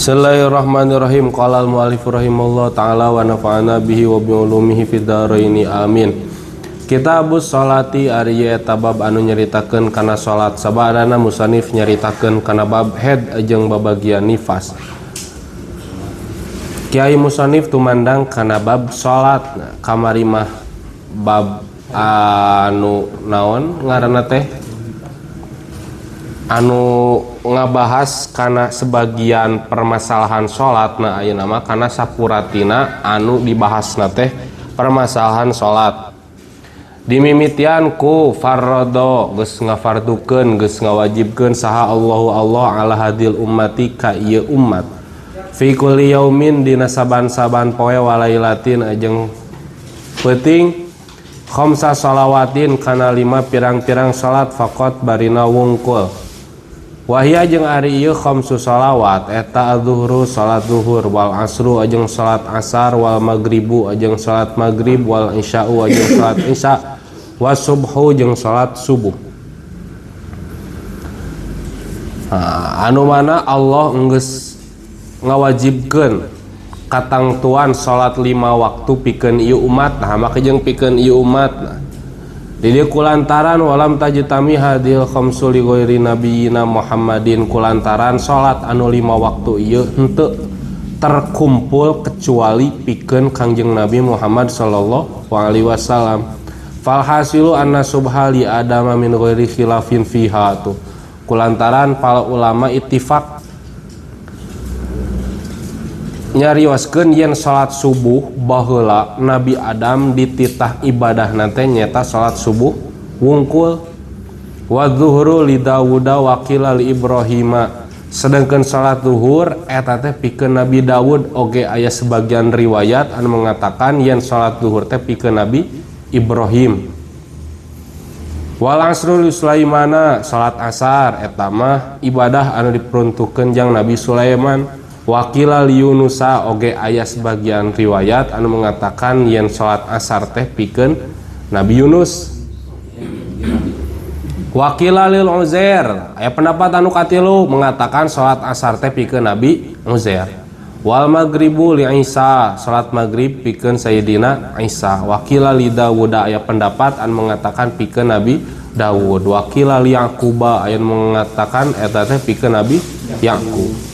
Bismillahirrahmanirrahim. Qala al-mu'allif rahimallahu ta'ala wa nafa'ana bihi wa bi ulumihi fid dharaini amin. Kitabus sholati ari eta bab anu nyaritakeun kana salat. Sabadana musannif nyaritakeun kana bab haid jeung babagian nifas. Kiai musannif tumandang kana bab salat. Kamari mah bab anu naon ngaranna teh? Anu ngabahas karena sebagian permasalahan sholat. Nah ayeuna mah karena sapuratina anu dibahas teh permasalahan sholat. Dimimitian ku farrodo geus ngafardukeun geus ngawajibkeun saha Allahu Allah ala hadil ummati ka ieu ummat fi kulli yaumin dina saban-saban poe walailatin ajeng peuting khamsa shalawatin kana 5 pirang-pirang salat faqat barina wungkul. Wahia jeung ari ieu khamsu shalawat eta adzuhru salat zuhur wal asru ajeng salat asar wal magribu ajeng salat magrib wal isya'u ajeng salat isya was subhu jeung salat subuh. Anu mana Allah geus ngawajibkeun katangtuan salat 5 waktu pikeun ieu umat. Nah maka jeung pikeun ieu umat jadi kulantaran walam tajtami hadil khamsu li ghairi nabiyina Muhammadin kulantaran salat anu 5 waktu ieu henteu terkumpul kecuali pikeun Kangjeng Nabi Muhammad sallallahu alaihi wasallam. Fal hasilu anna subhali adama min ghairi khilafin fiha tu. Kulantaran para ulama ittifaq nyarioskeun yen salat subuh baheula Nabi Adam dititah ibadah nanti nyata salat subuh wungkul. Wa zuhru li Dawud wa qila li Ibrahim. Sedangkan salat zuhur eta teh pikeun Nabi Daud oge aya sebagian riwayat anu mengatakan yen salat zuhur teh pikeun Nabi Ibrahim. Wal asru li Sulaimana salat asar eta mah ibadah anu diperuntukkeun jang Nabi Sulaiman. Wakila Yunusa oge aya sebagian riwayat anu mengatakan yen salat asar teh pikeun Nabi Yunus. Wakila lil Uzair aya pendapat anu katilu mengatakan salat asar teh pikeun Nabi Uzair. Wal maghribu li Isa salat maghrib pikeun Sayyidina Isa. Wakila li Dawud aya pendapat anu mengatakan pikeun Nabi Dawud. Wakila li Yaquba aya mengatakan eta teh pikeun Nabi Yaqub.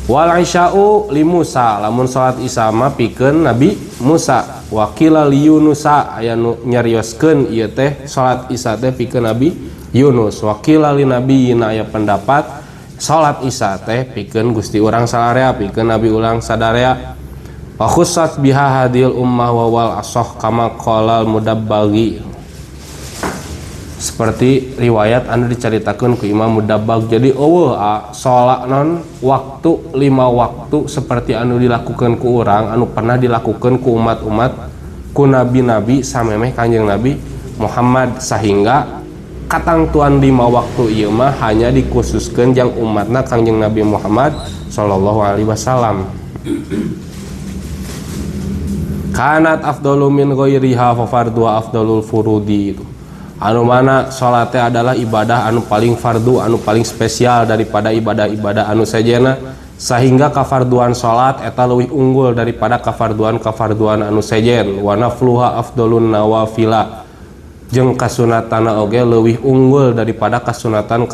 Wal isya'u li Musa lamun salat isya mah pikeun Nabi Musa. Wakila li Yunusa aya nu nyarioskeun ieu teh salat isya teh pikeun Nabi Yunus. Wakila li nabiyina aya pendapat salat isya teh pikeun Gusti urang salarea pikeun Nabi urang sadarea. Wa khussat biha hadil ummah wa wal ashah kama qalal mudabbaghi. Seperti riwayat anu dicaritakeun ku Imam Mudabbag. Jadi eueuh salat non waktu 5 waktu seperti anu dilakukeun ku urang anu pernah dilakukeun ku umat-umat ku nabi-nabi samemeh Kanjeng Nabi Muhammad sehingga katangtuan 5 waktu ieu mah hanya dikhususkeun jang umatna Kanjeng Nabi Muhammad sallallahu alaihi wasallam. Kanat afdalu min ghairiha fa fardu afdalul furudi itu. Anu mana salatnya adalah ibadah anu paling fardu anu paling spesial daripada ibadah-ibadah anu sajena sehingga kafarduan salat eta leuwih unggul daripada kafarduan anu sejen. Wa nafluha afdalun nawafila jeung kasunatan oge leuwih unggul daripada kasunatan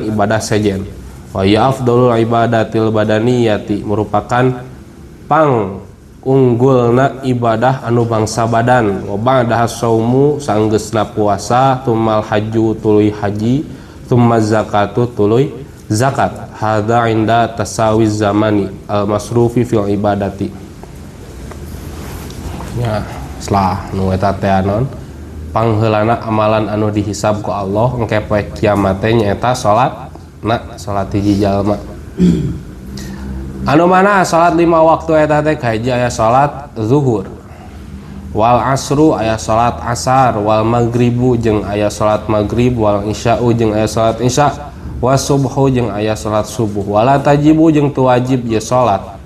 ibadah sejen. Wa ya afdalul ibadatil badaniyati merupakan pang unggulna ibadah anu bangsa badan. Wa ba'da saumu sanggeusna puasa tumal haju tuluy haji tumma zakatu tuluy zakat. Hadza inda tasawiz zamani al masrufi fil ibadati. Ya setelah nu eta teh anon pangheulana amalan anu dihisab ku Allah engke poe kiamat teh nyaeta salat hiji jalma. Anu mana salat 5 waktu eta teh kahiji aya salat zuhur wal asru aya salat asar wal maghribu jeung aya salat maghrib wal isya'u jeung aya salat isya was subhu jeung aya salat subuh. Wala tajibu jeung tu wajib ieu salat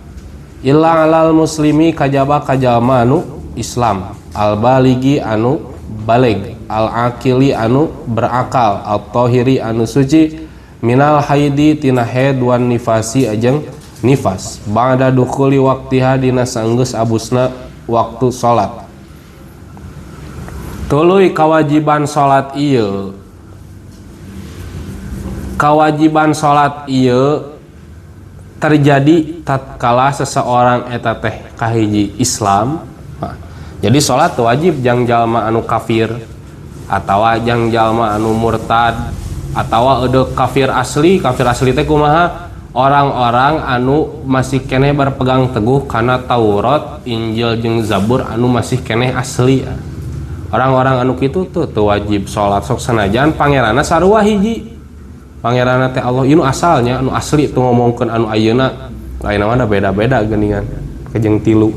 illa alal muslimi kajaba kajalma anu Islam al baligi anu balig al aqili anu berakal al tahiri anu suci minal haidi tina haid wan nifasi ajeng nifas ba'da dukhuli waqtiha dina saenggeus abusna waktu salat. Tuluy kewajiban salat ieu terjadi tatkala seseorang eta teh kahiji Islam. Jadi salat wajib jang jalma anu kafir atawa jang jalma anu murtad atawa eudeuk kafir asli teh kumaha? Orang-orang anu masih keneh berpegang teguh kana Taurat, Injil jeung Zabur anu masih keneh asli. Orang-orang anu kitu tuh wajib salat sok sanajan pangeranna sarua hiji. Pangeranna teh Allah ieu asalnya anu asli tuh ngomongkeun anu ayeuna lain mah beda-beda geuningan kejeng tilu.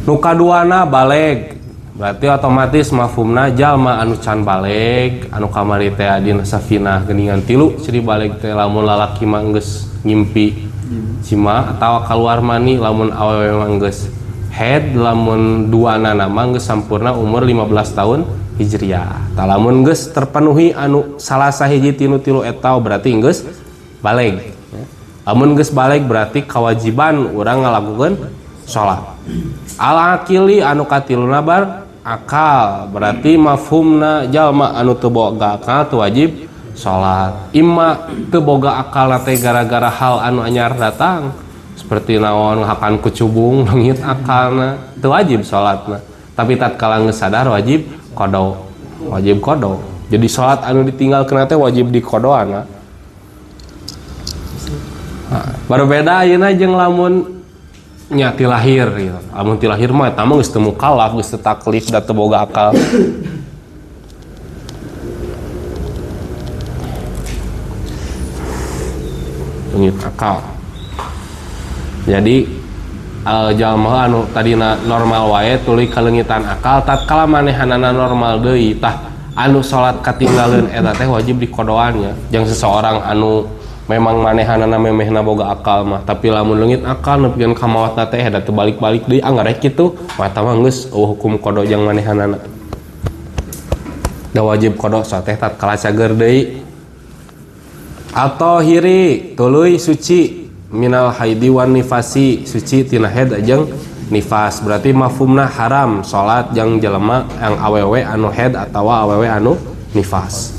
Nu kaduana baleg, berarti otomatis mafhumna jalma anu can baleg anu kamari teh dina safinah geuningan tilu ciri baleg teh lamun lalaki mah geus ngimpi cima atawa keluar mani lamun awewe mah geus head lamun duanana mah geus sampurna umur 15 tahun Hijriah. Tah lamun geus terpenuhi anu salah sahiji tinu tilu eta berarti geus baleg. Lamun geus baleg berarti kewajiban urang ngalakukeun salat. Al-akili anu katiluna bar akal, berarti mafhumna jalma anu teu boga akal teu wajib salat. Imma teu boga akal teh gara-gara hal anu anyar datang seperti naon ngahakan kucubung leungit akalna teu wajib salatna. Tapi tatkala geus sadar wajib qada. Jadi salat anu ditinggalkeun teh wajib diqadoana. Baru beda ayeuna jeung lamun nya ti lahir gitu. Lamun ti lahir mah eta mah geus teu mukallaf, geus teu taklif, da teu boga akal. Leungit akal. Jadi jalma anu tadina normal wae tuluy kaleungitan akal tatkala manehanana normal deui tah anu salat katinggalieun eta teh wajib diqadoannya. Jeung seseorang anu memang manehanana memehna boga akal mah tapi lamun leungit akal nepikeun ka maotna teh da teu balik-balik deui anggarek kitu mah eta mah geus hukum qada jeung manehanana da wajib qada salat teh tatkala cager deui. Atau hiri tuluy suci minal haidi wan nifasi, suci tina haid jeung nifas, berarti mafhumna haram salat jeung jelema yang awewe anu haid atawa awewe anu nifas.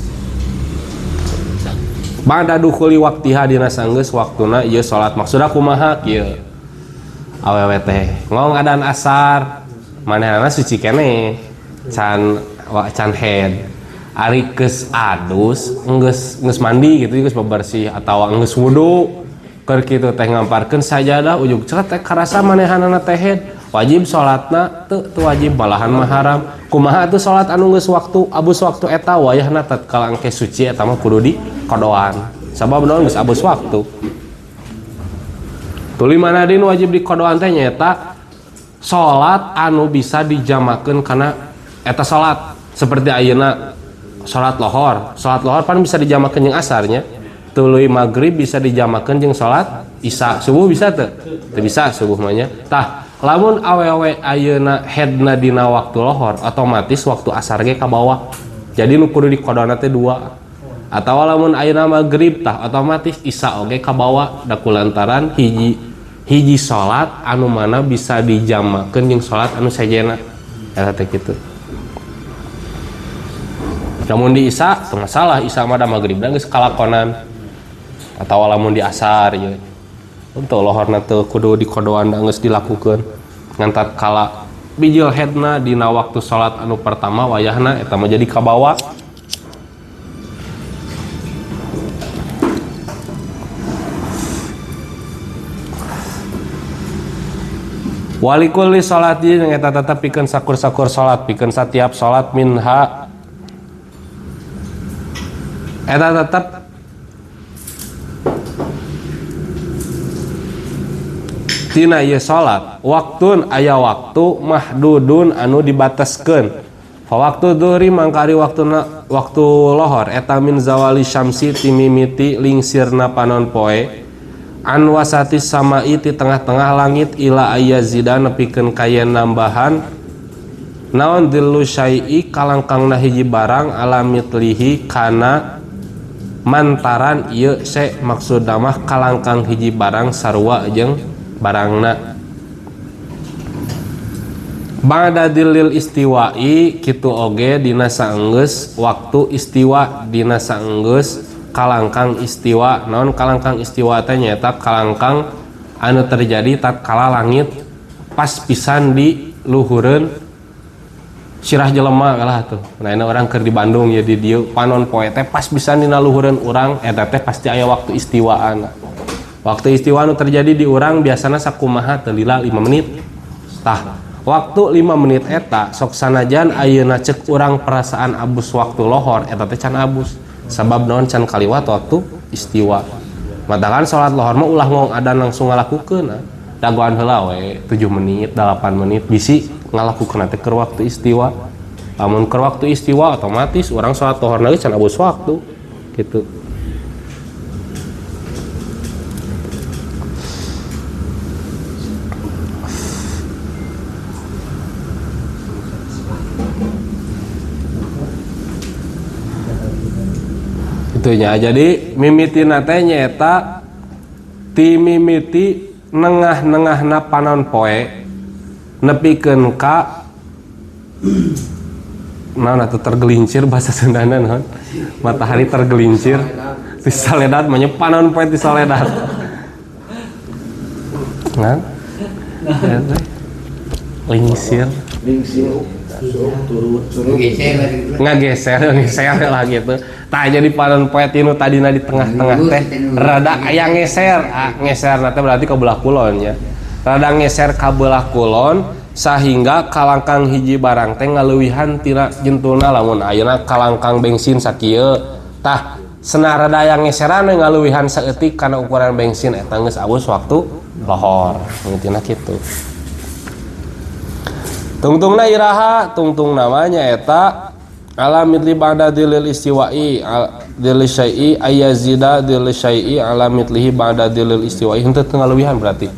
Ba'da dukhuli waqtiha dina saenggeus waktuna ieu salat. Maksudna kumaha kieu? Awewe teh ngong adan asar, manehna suci keneh can haid. Ari geus adus geus mandi gitu geus bebersih atawa geus wudu keur kitu teh ngamparkeun sajadah ujug cerat teh karasa manehanana teh haid. Wajib salatna teu wajib malahan mah haram. Kumaha atuh salat anu geus waktu abus waktu eta wayahna tatkala engke suci eta mah kudu diqadoan. Sabab naon geus abus waktu. Tuluy manadin wajib diqadoan teh nyaeta salat anu bisa dijamakeun kana eta salat. Seperti ayeuna salat lohor. Salat lohor pan bisa dijamakeun jeung asarnya. Tuluy maghrib bisa dijamakeun jeung salat isya. Subuh bisa teu? Teu bisa subuh mah nya. Tah lamun awewe ayeuna headna dina waktu lohor otomatis waktu asar ge ka bawah. Jadi nu kudu diqadoana teh dua. Atawa lamun ayeuna maghrib tah otomatis isya oge ka bawah da kulantaran hiji salat anu mana bisa dijamakeun jeung salat anu sajena. Eta teh kitu. Lamun di isya teu masalah, isya mah da maghrib da geus kalakonan. Atawa lamun di asar ieu. Untuk lohorna teu kudu diqadoan da geus dilakukeun. Ngan tatkala bijil headna dina waktu salat anu pertama wayahna eta mah jadi kabawa. Walikulli salati yang eta tetep pikeun sakur-sakur salat, pikeun satiap salat minha eta tetep tina ieu salat waktun aya waktu mahdudun anu dibataskeun. Fa waktu dhuhri mangkari waktuna waktu lohor eta min zawali syamsi ti mimiti lingsirna panon poe an wasati samai ti tengah-tengah langit ila ayazida nepikeun kayen nambahan naon dillu syai'i kalangkangna hiji barang alamitlihi kana mantaran ieu se maksud mah kalangkang hiji barang sarua jeung barangna. Ba'da dilil istiwa'i kitu oge dina saenggeus waktu istiwa, dina saenggeus kalangkang istiwa. Naon kalangkang istiwa teh nyaeta kalangkang anu terjadi tatkala langit pas pisan di luhureun sirah jelema lah tuh. Nah ini orang keur di Bandung ya di dieu panon poe teh pas pisan dina luhureun urang eta teh pasti aya waktu istiwaan. Waktu istiwa anu terjadi di urang biasana sakumaha teu lila 5 menit. Tah waktu 5 menit eta sok sanajan ayeuna ceuk urang perasaan abus waktu lohor eta teh can abus sabab naon can kaliwat waktu istiwa. Matakan salat lohor mah ulah ngong adan langsung ngalakukeun dagoan heula we 7 menit 8 menit bisi ngalakukeun teh keur waktu istiwa. Lamun keur waktu istiwa otomatis urang salat lohor lagi can abus waktu gitu. Itunya jadi mimiti teh nyaeta ti mimiti nengah-nengahna panon poe nepikeun ka naon atuh tergelincir bahasa Sundana naon matahari tergelincir ti saledat mah panon poe ti saledat ngan lingsir ngegeser lah gitu. Tah jadi panon poe tinu tadina di tengah-tengah teh rada aya ngeser. Ngeser teh berarti ka belah kulon nya. Rada ngeser ka belah kulon sehingga kalangkang hiji barang teh ngaleuwihan tina jentulna lamun ayeuna kalangkang bensin sakieu. Tah cenah rada aya ngeseran ngaleuwihan saeutik kana ukuran bensin eta geus abus waktu lohor. Ngitina kitu. Tungtungna iraha, tungtung namanya eta ala mitli ba'da dilil istiwa'i dilil syai'i ayazida dilil syai'i ala mitlihi ba'da dilil istiwa'i henteu teu ngaleuwihan berarti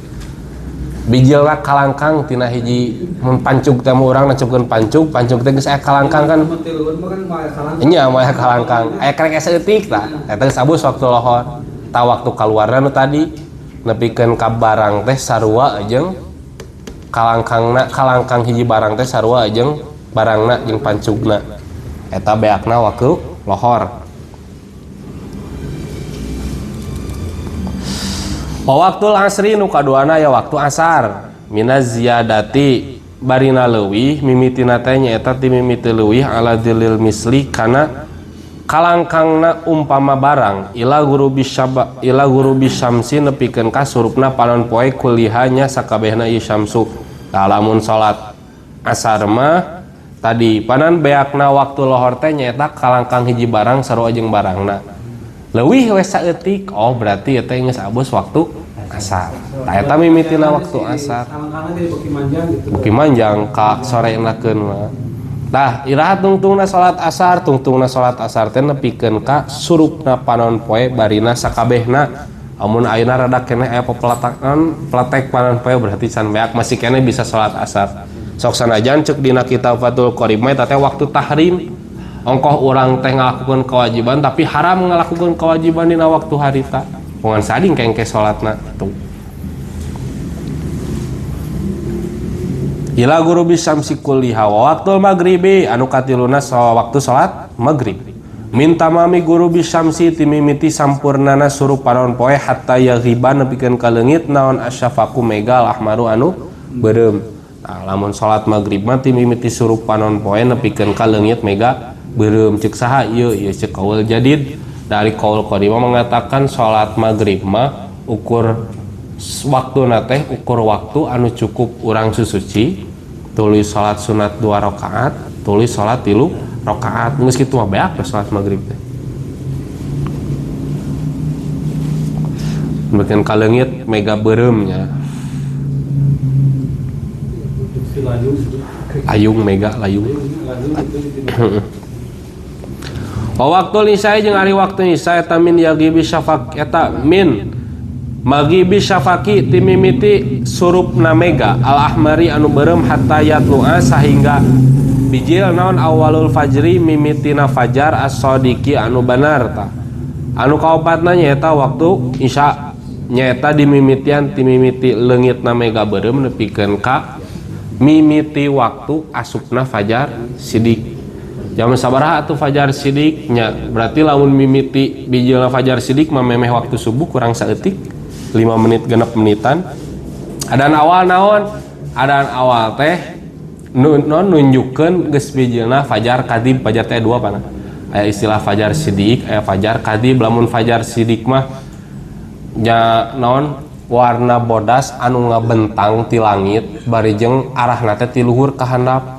bijilna kalangkang tina hiji mun pancug teh urang nacepkeun pancug teh geus aya kalangkang kan nya aya kalangkang aya karek saeutik tah eta geus abus waktu lohor tah waktu kaluarna nu tadi nepikeun ka barang teh sarua jeung kalangkang hiji barang teh sarua jeung barangna jeung pancugna eta beakna waktu lohor. Waktu asri nu kaduana ya waktu asar minaz ziyadati barina leuwih mimitina teh nyaeta ti mimiti leuwih ala dilil misli kana kalangkangna umpama barang ila guru bisyamsi nepikeun ka surupna panon poe kulihanya sakabehna ieu syamsu. Lamun salat asar mah tadi panan beakna waktu lohor teh nyaeta kalangkang hiji barang sarua jeung barangna leuwih we saeutik oh berarti eta geus abus waktu asar. Tah eta mimitina waktu asar beuki manjang ka soreenakeun mah. Tah iraha tungtungna salat asar teh nepikeun ka surupna panon poe barina sakabehna. Amun ayeuna rada keneh aya peletek panon poe berarti can beak masih keneh bisa salat asar. Sok sanajan ceuk dina kitab Fathul Qorib mah teh waktu tahrim. Ongkoh urang teh ngalakukeun kewajiban tapi haram ngalakukeun kewajiban dina waktu harita. Pungan sading kengke salatna tuh. Ila guru bisamsi kulliha wa waqtul maghribi anu katiluna waktu salat maghrib. Minta mami guru bisamsi timimiti sampurnana surup panon poe hatta yaghiba nepikeun ka leungit naon asyafaqu megal ahmaru anu beureum. Nah, lamun salat maghrib mah timimiti surup panon poe nepikeun ka leungit mega beureum ceuk saha ieu ceuk qaul jadid dari qaul qadim mengatakan salat maghrib mah ukur waktuna teh ukur waktu anu cukup urang susuci tulis salat sunat 2 rakaat tulis salat 3 rakaat geus kitu mah beak salat maghrib teh. Mungkin ka leungit mega beureum nya. Ayung mega layung. Waktu isya jeung ari waktu isya eta min yagibi syafaq eta min magibi syafaqi timimiti surupna mega al ahmari anu beureum hatta yatlu'a sahingga bijil naon awalul fajri mimitina fajar as-sadiqi anu benar tah Anu kaopatna nyaeta waktu isya, nyaeta dimimitian ti mimiti leungitna mega beureum nepikeun ka mimiti waktu asupna fajar sidik. Jam sabaraha atuh fajar sidik nya? Berarti lamun mimiti bijilna fajar sidik mah memeh waktu subuh kurang saeutik 5 menit 6 menitan. Adan awal naon? Adan awal teh nunjukkeun geus bijilna fajar kadib. Fajar teh dua pana. Aya istilah fajar sidik, aya fajar kadib. Lamun fajar sidik mah nya naon? Warna bodas anu ngabentang ti langit bari jeung arahna teh ti luhur ka handap.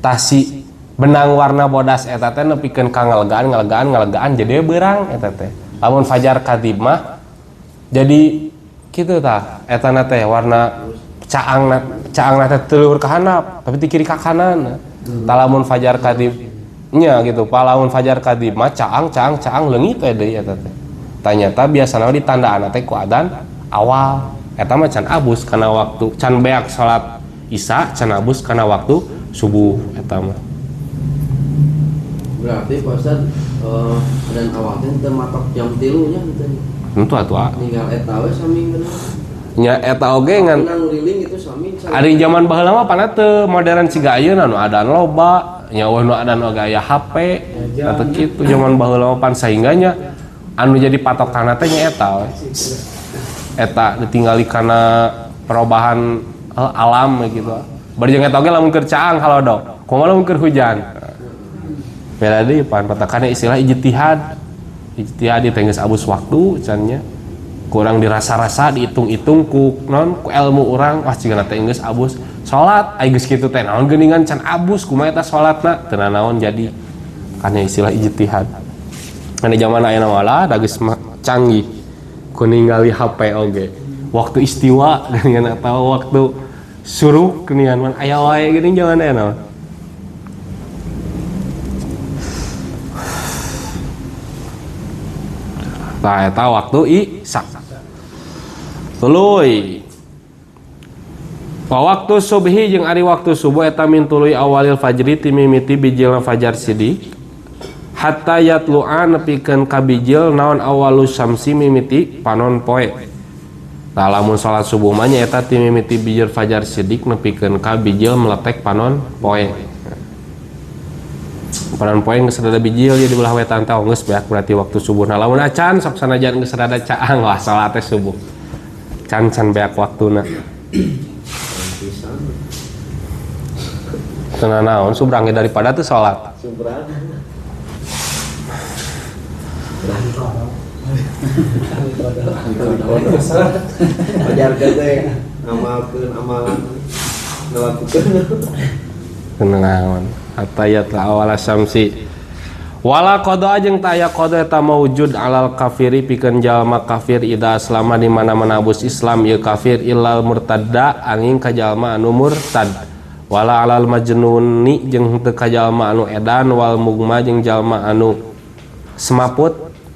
Tasi benang warna bodas eta teh nepikeun ka ngalegaan jadi beurang eta teh. Lamun fajar kadib mah jadi kitu tah etana teh warna caangna teh teu luhur ka handap tapi ti kiri ka kanan. Tah lamun fajar kadib nya gitu. Lamun fajar kadib mah caang leungit we deui eta teh. Tanyata biasana ditandaan teh ku adzan awal. Eta mah can abus kana waktu can beak salat isya, can abus kana waktu subuh eta mah. Berarti Ustaz dan awalnya termatok jam 3 nya gitu. Tentu atuh. Tinggal eta we sami bener. Nya eta oge ngan nguriling itu sami. Ari zaman baheula mah pana teu modern siga ayeuna nu adan loba, nya we nu adan oge aya HP atau kitu zaman baheula mah pan saingga nya anu jadi patokanna teh nya eta we. Eta ditinggali kana perubahan alam gitu. Bari jeung eta oge lamun keur caang halodok. Kumaha lamun keur hujan? Beda deui pan patokanna istilah ijtihad. Ijtihad teh geus abus waktu cannya. Kurang dirasa-rasa dihitung-hitung ku non ku ilmu urang wah cigana teh geus abus salat ai geus kitu teh naon geuningan can abus kumaha eta salatna teu naon jadi kana istilah ijtihad. Kana zaman ayeuna mah da geus canggih ku ningali HP oge. Waktu istiwa geuningan atau waktu suruh geuningan man aya wae geuning zaman ayeuna. Tah eta waktu isya. Tuluy. Waktu subhi jeung ari waktu subuh eta min tuluy awalil fajri ti mimiti bijilna fajar sidik. Hatta yatlu'a nepikeun ka bijil naon awalus syamsi mimiti panon poe. Tah lamun salat subuh mah nya eta ti mimiti bijil fajar sidik nepikeun ka bijil meletek panon poe. Panon poe geus rada bijil jadi belah wetan teh geus beak berarti waktu subuh. Nah lamun acan sok sanajan geus rada caang wah salat teh subuh. Can beak waktuna. Teu naon subrang daripada teu salat. Subrang. Fajar teh amalkeun amalan ngalakukeun. Teu naon. Atayat awala syamsi wala qada jeung taya qada eta maujud alal kafiri pikeun jalma kafir ida aslama di mana-mana abus Islam ieu kafir illal murtadda angin ka jalma anu murtad wala alal majnuni jeung teu ka jalma anu edan wal mugma jeung jalma anu semaput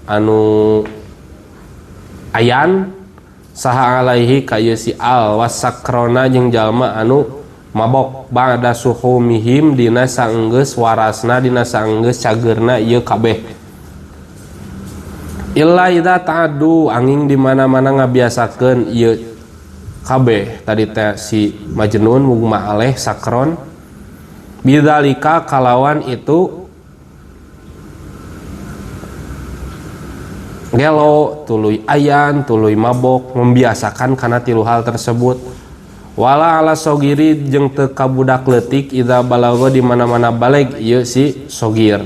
anu ayan saha alaihi ka ieu si al wasakrona jeung jalma anu mabok ba'da suhumihim dina saenggeus warasna dina saenggeus cageurna ieu kabeh illa idza ta'addu angin di mana-mana ngabiasakeun ieu kabeh tadi teh si majnun mugma aleh sakron bidzalika kalawan itu gelo tuluy ayan tuluy mabok membiasakan kana tilu hal tersebut wala ala sogiri jeung teu kabudak leutik idza balago di mana-mana baleg ieu si sogir.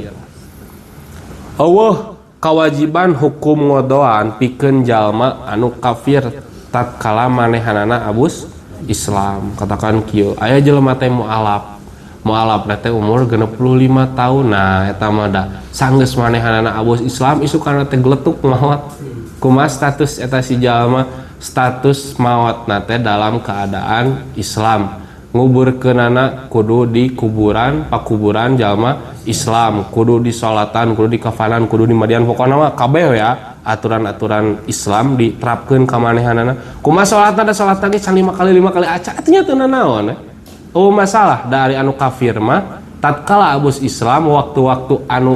Allah kawajiban hukum ngodoan pikeun jalma anu kafir tatkala manehanana abus Islam. Katakan kieu aya jelema teh mualaf teh umur 65 tahun. Nah eta mah da sanggeus manehanana abus Islam isukana teh gletuk maot. Kumaha status eta si jalma? Status maut nate dalam keadaan Islam nguburkeunana kudu di kuburan pakuburan jalma Islam kudu disolatan kudu dikafanan kudu dimadian pokona mah kabeh ya aturan-aturan Islam diterapkeun ka manehanana kumaha salatna da salat lagi can 5 kali aca atunya teu naon Oh masalah dari anu kafir mah tatkala abus Islam waktu-waktu anu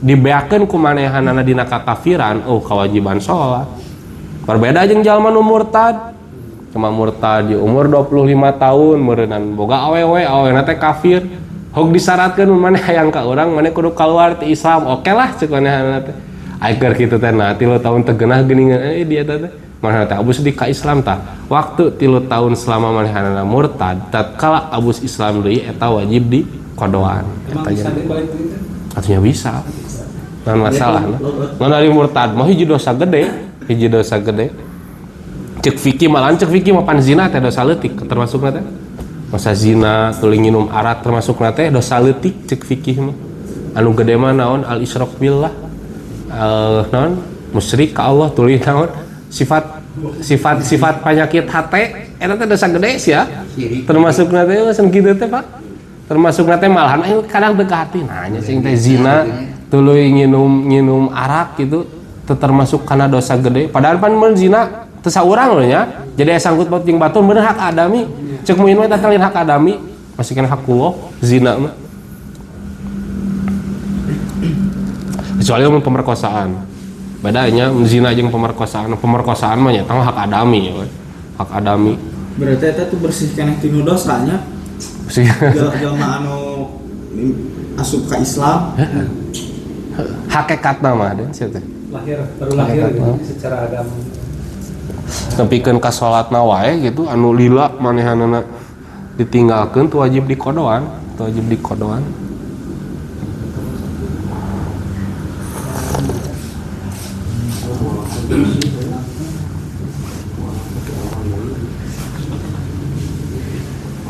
dibeakeun ku manehanana dina kakafiran, kewajiban sholat. Berbeda jeung jalma nu murtad. Cuma murtad di umur 25 tahun meureunnan boga awewe teh kafir. Hog disyaratkeun maneh hayang ka urang maneh kudu kaluar ti Islam. Oke lah ceuk manehanana teh. Ayeuna kitu teh nah 3 tahun teu geunah geuningan dia teh. Manehna teh abus di ka Islam tah. Waktu 3 tahun selama manehanana murtad, tatkala abus Islam deui eta wajib di kodoan. Eta artinya bisa. Nah masalah nah dari murtad mah hiji dosa gede. Cek fikih malahan cek fikih mapan zina teh dosa leutik termasuk teh. Masa zina, tuluy nginum arak termasuk teh dosa leutik cek fikih mah. Anu gede mah naon al isyrak billah. Naon musyrik ka Allah tuluy naon sifat penyakit hate eta teh dosa gede sia. Termasuk teh eueuh kitu teh Pak. Termasuk teh malahan kadang teu ka hati nah nya sing teh zina tuluy nginum arak gitu termasuk kana dosa gede padahal pan mun zina teu saurang lho nya jadi sangkut paut jeung batur bener hak adami ceuk muin mah eta lain hak adami masihkeun hakullah zina mah kecuali mun pemerkosaan bedanya zina jeung pemerkosaan mah nya tah hak adami ya hak adami berarti eta tuh bersihkan tinu dosanya jelema anu asup ka Islam hakikatna mah den sia teh baru lahir gitu, secara agama nepikeun ka salatna wae gitu anu lila manehanana ditinggalkeun tu wajib dikodoan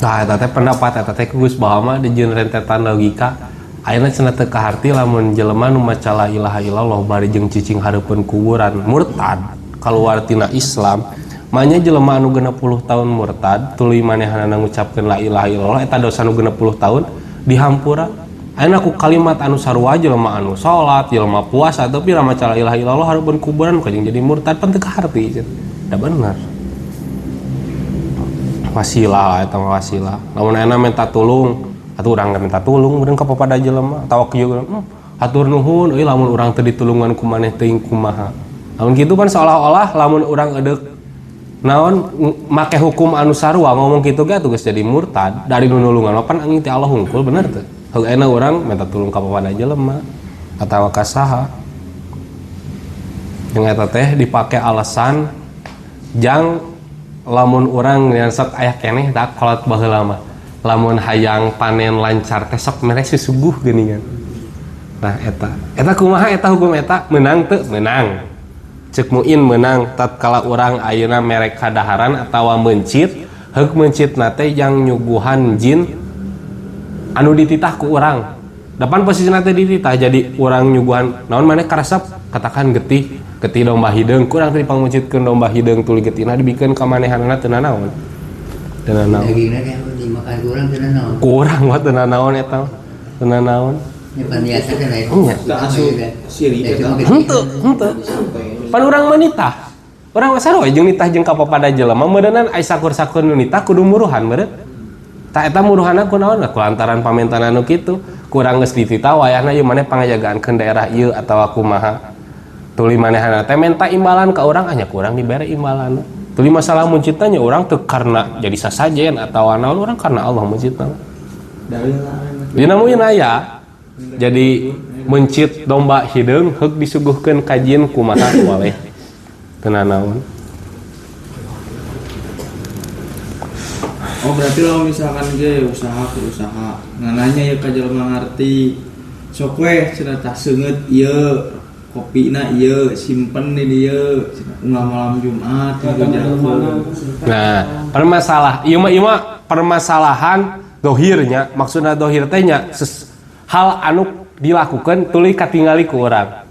nah eta teh pendapat eta teh geus bawa mah di jeung rentetan logika ayeuna cenah teu kaharti lamun jelema nu maca la ilaha illallah bari jeung cicing hareupeun kuburan murtad kaluar tina Islam manya jelema anu 60 tahun murtad tuluy manehanana ngucapkeun la ilaha illallah eta dosa nu 60 tahun dihampura ayeuna ku kalimat anu sarua jelema anu salat jelema puasa tapi ra maca la ilaha illallah hareupeun kuburan kajeng jadi murtad pan teu kaharti da bener wasilah eta wasilah lamun ayeuna minta tulung atuh urang minta tulung meureun ka papada jelema tawakkul hatur nuhun euy lamun urang teu ditulungan ku maneh teuing kumaha lamun kitu kan seolah-olah lamun urang edeuk naon make hukum anu sarua ngomong kitu ge atuh geus jadi murtad dari nu nulungan pan angin ti Allah hungkul bener teu heug ayeuna urang minta tulung ka papada jelema atawa ka saha jeung eta teh dipake alasan jang lamun urang sok aya keneh tak kolot baheula mah lamun hayang panen lancar teh sok mere susuguh geuningan. Nah eta kumaha eta hukum eta menang teu menang. Ceuk muin menang tatkala urang ayeuna mere kadaharan atawa mencit, heug mencitna teh yang nyuguhan jin anu dititah ku urang. Depan posisina teh dititah jadi urang nyuguhan naon maneh karesep katakan getih domba hideung kurang teh panguncitkeun domba hideung tuluy getihna dibikeun ka manehanana teu nanaon. Teu nanaon. Dimakan kurang teu nanaon. Kurang mah teu nanaon eta. Teu nanaon. Ya pan biasa kan aya. da asup sirik eta Henteu. Pan urang mah nitah. Urang sarua jeung nitah jeung ka papada jelema meudeunan aya sakur-sakur nu nitah kudu muruhan meureun. Tah eta muruhanna kunaon? Ku lantaran pamentan anu kitu. Kurang geus dititah wayahna ieu maneh pangajagaankeun daerah ieu atawa kumaha. Tuluy manehna teh minta imbalan ka urang anya kurang dibere imbalan. Tuluy masalah muncitna nya urang teu karena jadi sasajen atawa naon urang karena Allah muncitna. Dina mun aya jadi mencit domba hideung heug disuguhkeun ka jin kumaha waleh. Teu nanaon. oh berarti lo misalkan ge usaha ngananya ya ka jelema ngarti sok we cenah tah seungeut ieu kopina ieu simpen di dieu unggal malam Jumat Nah, ieu mah permasalahan dohirnya, maksudna dohir teh nya hal anu dilakukan tuluy katingali ku urang.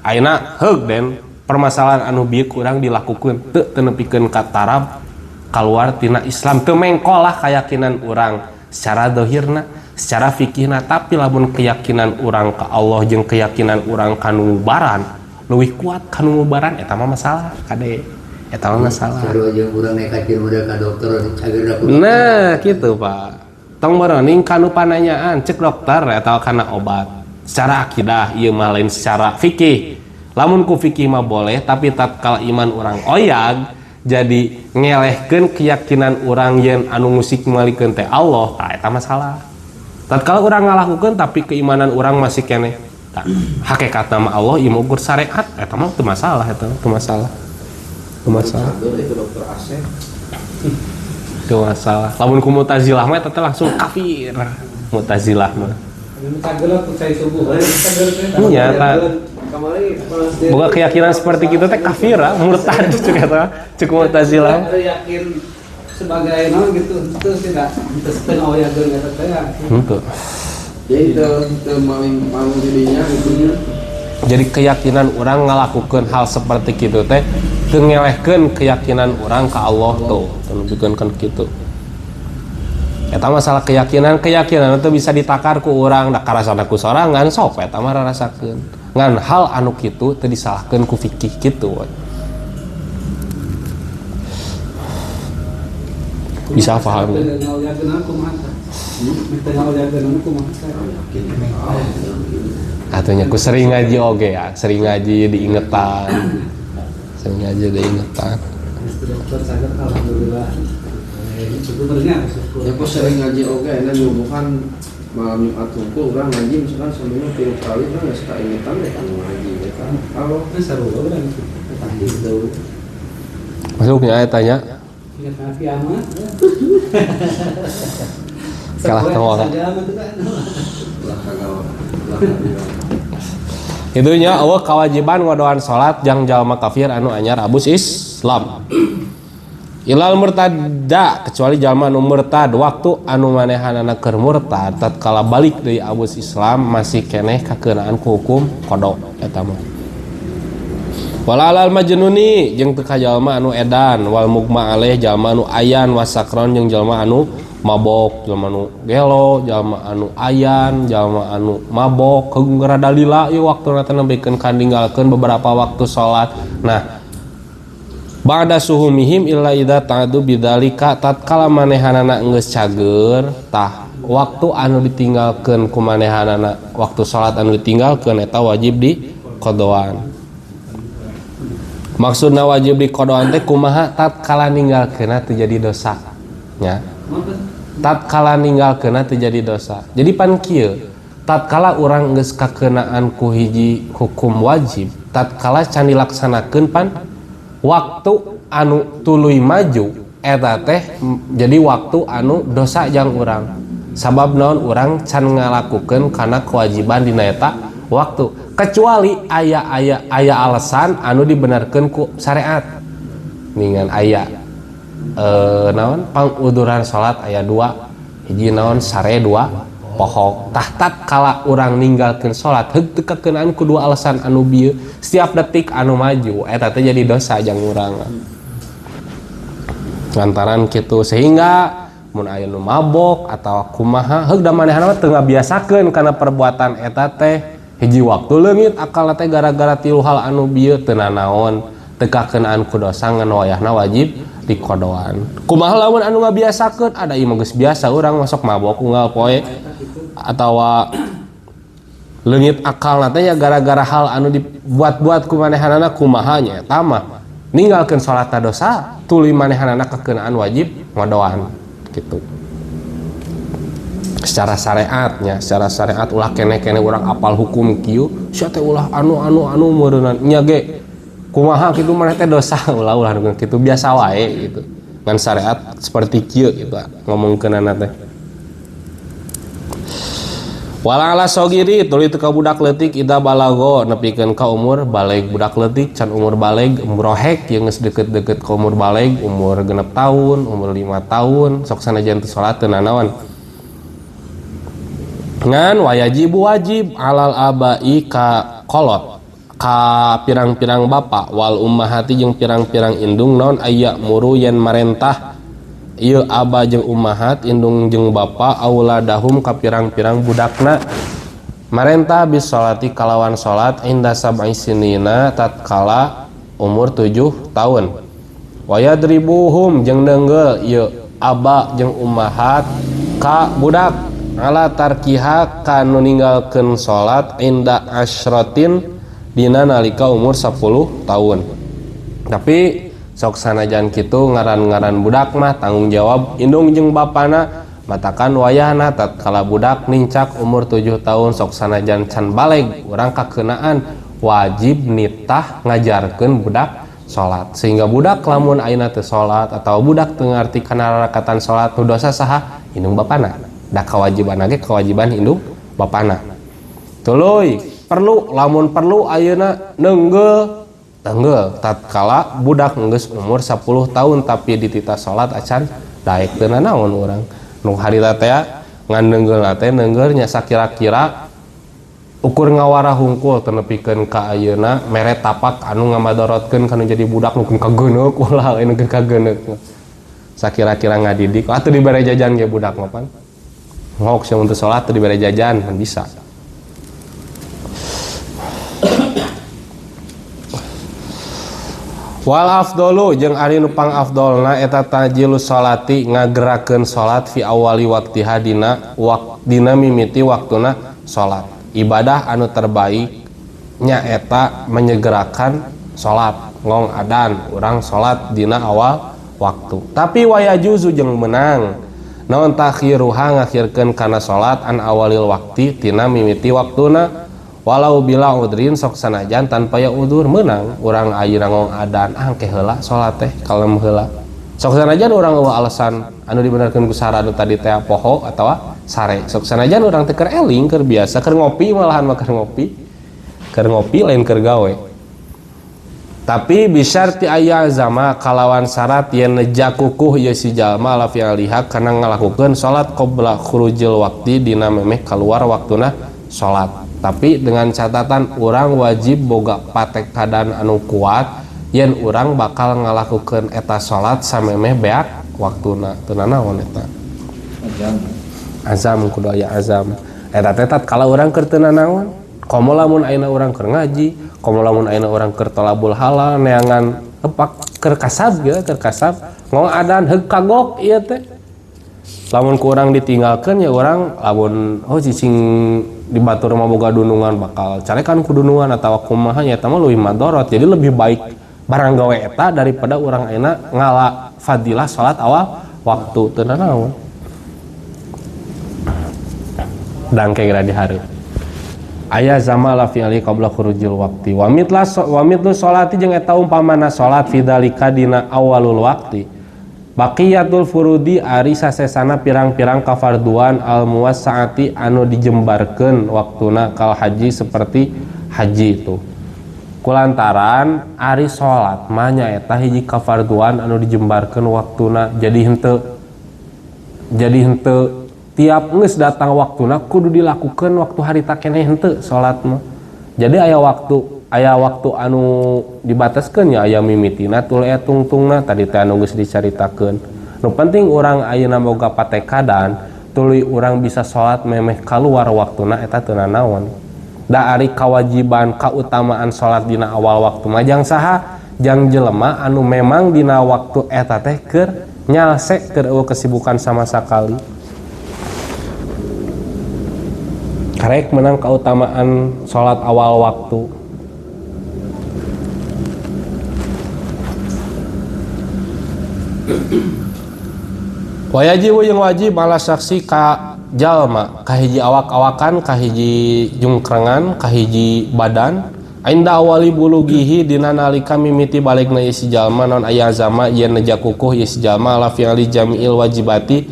Ayeuna heug den permasalahan anu bieu ku urang dilakukeun teu nepikeun ka taraf kaluar tina Islam teu mengkol lah keyakinan urang secara dohirna, secara fikihna tapi lamun keyakinan urang ka Allah jeung keyakinan urang ka nubaran leuwih kuat ka nubaran eta mah masalah kade eta mah masalah. Sarua jeung urang nekakeun model ka dokter cagerna Nah, kitu Pak. Tong merening kanu pananyaan cek dokter atawa kana obat. secara akidah ieu mah lain secara fikih. Lamun ku fikih mah boleh, tapi tatkala iman orang oyag jadi ngelehkeun keyakinan orang yen anu musik malikeun teh Allah, tah eta masalah. Tatkala urang ngalakukeun tapi keimanan urang masih keneh tah hakikat nama Allah ieu ukur syariat, eta mah teu masalah, eta teu masalah. Teu masalah. Cager itu dokter Asep. Teu masalah. Lamun ku Mu'tazilah mah eta teh langsung kafir. Mu'tazilah mah. Ini cager percaya subuh. Iya, tak. Kamari Boga keyakinan seperti kita teh kafir, murtad cuk eta. Cuk Mu'tazilah. Yakin sebagai non gitu itu tidak teu oyageun eta teh. Henteu. jadi itu maling dirinya gitu nya. Jadi keyakinan orang ngalakukan hal seperti gitu teh teu ngelehkeun keyakinan orang ke Allah tuh, tunjukkeun kan kitu. Eta masalah keyakinan itu bisa ditakar ku urang da karasana ku sorangan sok eta mah rarasakeun. Ngan hal anu kitu teu disalahkeun ku fikih kitu. Bisa paham. Atunya ku sering ngaji oge ya, sering ngaji diingetan. Sering ngaji diingetan. Dokter saya alhamdulillah. Sebenarnya Ya aku sering ngaji oke, dan bukan malam Jumat kumpul orang ngaji misalkan seminggu 3 kali kan nggak suka ingetan deh kan ngaji ya kan. Kalau seru orang gitu, Masuknya ayat tanya. ingat nabi amat. Kalah tawal. lah kagak Itunya Allah kewajiban ngadoan salat jang jalma kafir anu anyar abus Islam. Ilal murtada kecuali jalma anu murtad waktu anu manehanana keur murtad tatkala balik deui abus Islam masih keneh kakeunaan ku hukum qada eta mah. Wala alal majnuni jeung teu ka jalma anu edan wal mugma alaih jalma anu ayan wasakron jeung jalma anu mabok, jalma anu gelo, jalma anu ayan, jalma anu mabok, keunggeura dalila ieu waktuna teh nembikeun kaninggalkeun beberapa waktu salat. Nah, ba'da suhumihim illa idza ta'adu bidzalika tatkala manehanana geus cager tah waktu anu ditinggalkeun ku manehanana waktu salat anu ditinggalkeun eta wajib di qadaan. Maksudna wajib di qadaan teh kumaha tatkala ninggalkeunna teu jadi dosa nya. Tatkala ninggalkeunna teu jadi dosa. Jadi pan kieu tatkala urang geus kakeunaan ku hiji hukum wajib tatkala can dilaksanakeun pan waktu anu tuluy maju eta teh jadi waktu anu dosa jang urang sabab naon urang can ngalakukeun kana kewajiban dina eta waktu kecuali aya alasan anu dibenarkeun ku syariat ningan aya naon panguduran salat aya 2 hiji naon sare 2 pohok tahtat kala urang ninggalkeun salat heug teu kakeunaan ku 2 alasan anu bieu setiap detik anu maju eta teh jadi dosa jang urang lantaran kitu sehingga mun aya nu mabok atawa kumaha heug da manehna teu ngabiasakeun kana perbuatan eta teh hiji waktu leungit akalna teh gara-gara tilu hal anu bieu teu nanaon teu kakeunaan ku dosa ngan wayahna wajib dikodoan. Kumaha lamun anu ngabiasakeun ada ieu mah geus biasa urang masuk mabok unggal poe atawa leungit akalna teh gara-gara hal anu dibuat-buat ku manehanana kumaha nya eta mah ninggalkeun salat dosa tuluy manehanana kakeunaan wajib ngadoan kitu. Secara syariatnya, secara syariat ulah kene-kene urang apal hukum kieu sia teh ulah anu meureunna nya ge kumaha kitu maneh teh dosa ulah kitu biasa wae gitu. Ngan syariat seperti kieu gitu ngomongkeunana teh. Wala ala sogiri tuluy teu ka budak leutik ida balago nepikeun ka umur baleg budak leutik can umur baleg umrohek yang geus deukeut-deukeut ka umur baleg umur 6 tahun umur 5 tahun sok sanajan teu salat teu nanaon ngan wajib alal abai ka kolot ka pirang-pirang bapa wal ummahati jeung pirang-pirang indung naon aya muru yen marentah ieu aba jeung ummahat indung jeung bapa auladahum ka pirang-pirang budakna marentah bis salati kalawan salat inda sab'i sinina tatkala umur 7 tahun wayadribuhum jeung deungeul ieu aba jeung ummahat ka budak ala tarkiha kanu ninggalkeun salat inda asyratin dina nalika umur 10 tahun. Tapi sok sanajan kitu ngaran-ngaran budak mah tanggung jawab indung jeung bapana matakan wayahna tatkala budak nincak umur 7 tahun sok sanajan can baleg urang kakeunaan wajib nitah ngajarkeun budak salat. Sehingga budak lamun ayeuna teu salat atau budak teu ngarti kana rakatan salat nu dosa saha indung bapana. Da kewajiban lagi kewajiban indung bapana. Tuluy perlu lamun perlu ayeuna nenggel tatkala budak geus umur 10 tahun tapi dititah salat acan daek teu naon urang nu harita teh ngan nenggel teh nenggel nya sakira-kira ukur ngawara hungkul teu nepikeun ka ayeuna mere tapak anu ngamadorotkeun kana jadi budak nu kageuneuh ulah anu kageuneuh sakira-kira ngadidik atuh dibere jajan ge budak mah pan ngok sing untuk salat teu dibere jajan kan bisa. Wal afdalu jeung ari nu pang afdolna eta tajilus salati ngagerakeun salat fi awali waqtiha dina mimiti waktuna salat. Ibadah anu terbaik nya eta menyegerakan salat ngong adan urang salat dina awal waktu. Tapi wayajuzu jeung menang naon takhiruha ngakhirkeun kana salat an awalil waqti tina mimiti waktuna walau bila udrin sok sanajan tanpa ya udur menang urang ayeuna ngong adan angke heula salat teh kalem heula sok sanajan urang eueuh alasan anu dibenerkeun ku sara anu tadi teh poho atawa sare sok sanajan urang teh keur eling keur biasa keur ngopi malahan mah keur ngopi lain keur gawe. Tapi bisyarti aya zama kalawan syarat yen neja kukuh ieu si jalma la fi aliha kana ngalakukeun salat qabla khurujil waqti dina memeh keluar waktuna salat. Tapi dengan catatan urang wajib boga patekadan anu kuat yen urang bakal ngalakukeun eta salat samemeh beak waktuna. Teu naon eta? Azam kudu aya azam. Eta teh tatkala urang keur teu naon. Komo lamun ayeuna urang keur ngaji, komo lamun ayeuna urang keur tolabul halal neangan epak keur kasab ge keur kasab ngong adan heug kagok ieu teh. Lamun ku urang ditinggalkeun ya urang lamun cicing di batur mah boga dunungan bakal carekan ku dunungan atawa kumaha nya eta mah leuwih madorot. Jadi lebih baik barang gawe eta daripada urang ayeuna ngala fadilah salat awal waktu teu naon. Dangke geura dihareup. Aya zamala fi ali qabla khurujil waqti wa mitlu sholati jeung eta umpamana salat fidzalika dina awalul waqti baqiyatul furudi ari sasesana pirang-pirang kafarduan al muwassaati anu dijembarkeun waktuna kal haji seperti haji itu kulantaran ari salat mah nyaeta hiji kafarduan anu dijembarkeun waktuna jadi henteu tiap geus datang waktuna kudu dilakukan waktu harita keneh henteu salat mah. Jadi aya waktu anu dibataskeun nya aya mimitina tuluy tungtungna tadi teh anu geus dicaritakeun. Nu penting urang ayeuna boga patekadan tuluy urang bisa salat memeh kaluar waktuna eta teu naon. Da ari kawajiban kautamaan salat dina awal waktu mah jang saha jang jelema anu memang dina waktu eta teh keur nyalse keur eueuh kesibukan sama sakali. Karek menang keutamaan sholat awal waktu. Wajib yang wajib malah saksi ka jalma kahiji awak-awakan kahiji jungkrengan kahiji badan ainda awali bulugihi dina nalika mimiti baligna ieu si jalma non aya zama yen neja kukuh ieu si jalma la fi ali jami'il wajibati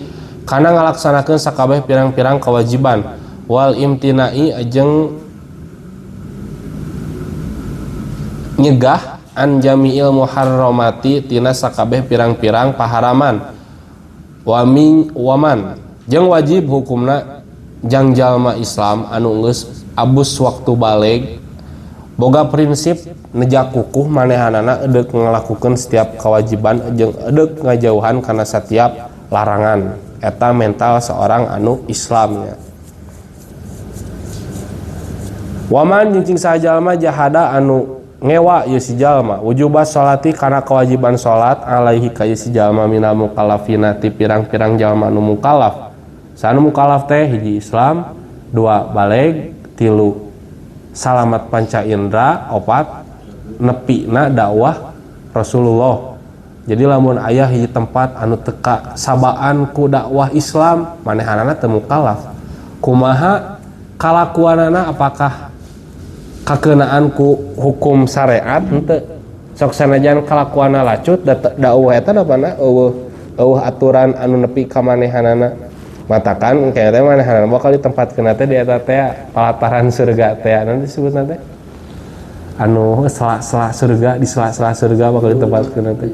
kana ngalaksanakeun sakabeh pirang-pirang kewajiban wal imtinai ajeng nyegah an jami'il muharramati tina sakabeh pirang-pirang paharaman waman jeung wajib hukumna jang jalma Islam anu geus abus waktu baleg boga prinsip neja kukuh manehanana edeuk ngalakukeun setiap kewajiban jeung edeuk ngajauhan kana setiap larangan eta mental seorang anu Islamnya. Waman jeung sajalma jahada anu ngewa ieu si jalma wujubas sholati kana kewajiban salat alaihi ka ieu si jalma minal mukallafina ti pirang-pirang jalma anu mukallaf Sanu mukalaf teh hiji Islam, 2 baleg, 3 salamat panca indra, 4 nepina dakwah Rasulullah. Jadi lamun ayah hiji tempat anu teka sabaan ku dakwah Islam manehanana teu mukallaf. Kumaha kalakuanana, apakah kakeunaan ku hukum syariat henteu? Sok sanajan kalakuanna lacut dakwah eta napana eueuh aturan anu nepi ka manehanana. Matakan kayaknya manehanana bakal ditempatkeun teh di eta teh palataran surga teh nanti disebutna teh anu sela-sela surga, di sela-sela surga bakal ditempatkeun teh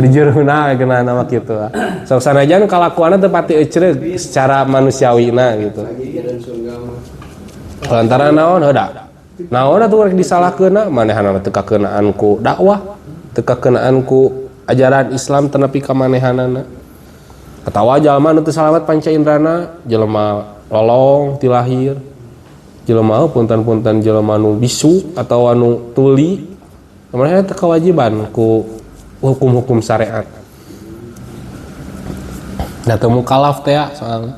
di juruna geuna nama kitu. Sok sanajan kalakuanna teu pati ecreug secara manusiawina gitu. Lantaran naon heuda? Naon atuh rek disalahkeunna manehanana teu kakeunaan ku dakwah, teu kakeunaan ku ajaran Islam teu nepi ka manehanana. Atawa jalma anu teu salamet panca indrana, jelema lolong ti lahir, jelema punten-punten jelema anu bisu atau anu tuli, mereka teu kewajiban ku hukum-hukum syariat. Da teu mukallaf teh soalna.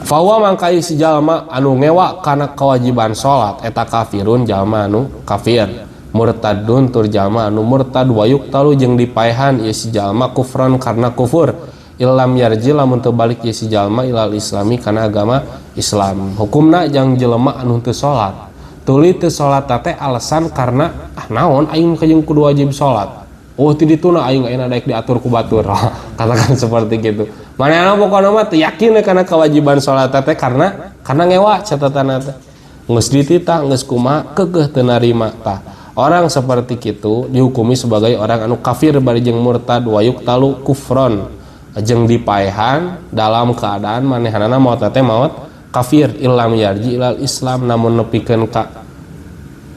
Fawa mangkai si jalma anu ngewa kana kewajiban salat eta kafirun, jalma anu kafir. Murtadun tur jalma anu murtad wa yuqtalu jeung dipaehan ieu si jalma kufran karena kufur. Illam yarji lamun teu balik ieu si jalma ilal islami kana agama Islam. Hukumna jang jelema anu teu salat. Tuluy teu salat teh alasan karena naon aing kajeng kudu wajib salat. Oh ti dituna aing ayeuna daek diatur ku batur. Katakan seperti gitu. Manehna pokona mah teu yakin kana kewajiban salat teh karena ngewa catatanna teh. Geus dititah geus kumaha keugeuh teu narima tah. Orang seperti itu dihukumi sebagai orang anu kafir bari jeung murtad wa yuqtalu kufron jeung dipaehan dalam keadaan manehanana maot teh maot kafir illam yarji ilal Islam namun nepikeun ka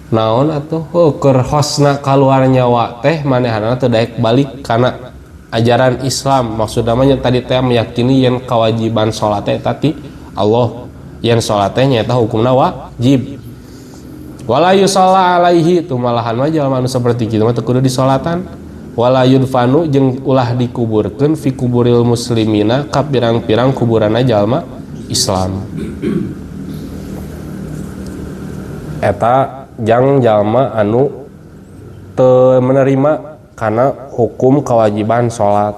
naon atuh keur hosna kaluar nyawa teh manehanana teu daek balik kana ajaran Islam. Maksudna mah tadi teh meyakini yen kewajiban salat teh tadi Allah, yen salat teh nyaeta hukumna wajib. Wala yusalla alaihi tu malahan mah jalma anu saperti kitu mah teu kudu disolatan. Wala yudfanu jeung ulah dikuburkeun fi kuburil muslimina ka pirang-pirang kuburanna jalma Islam. Eta jang jalma anu teu menerima kana hukum kewajiban salat.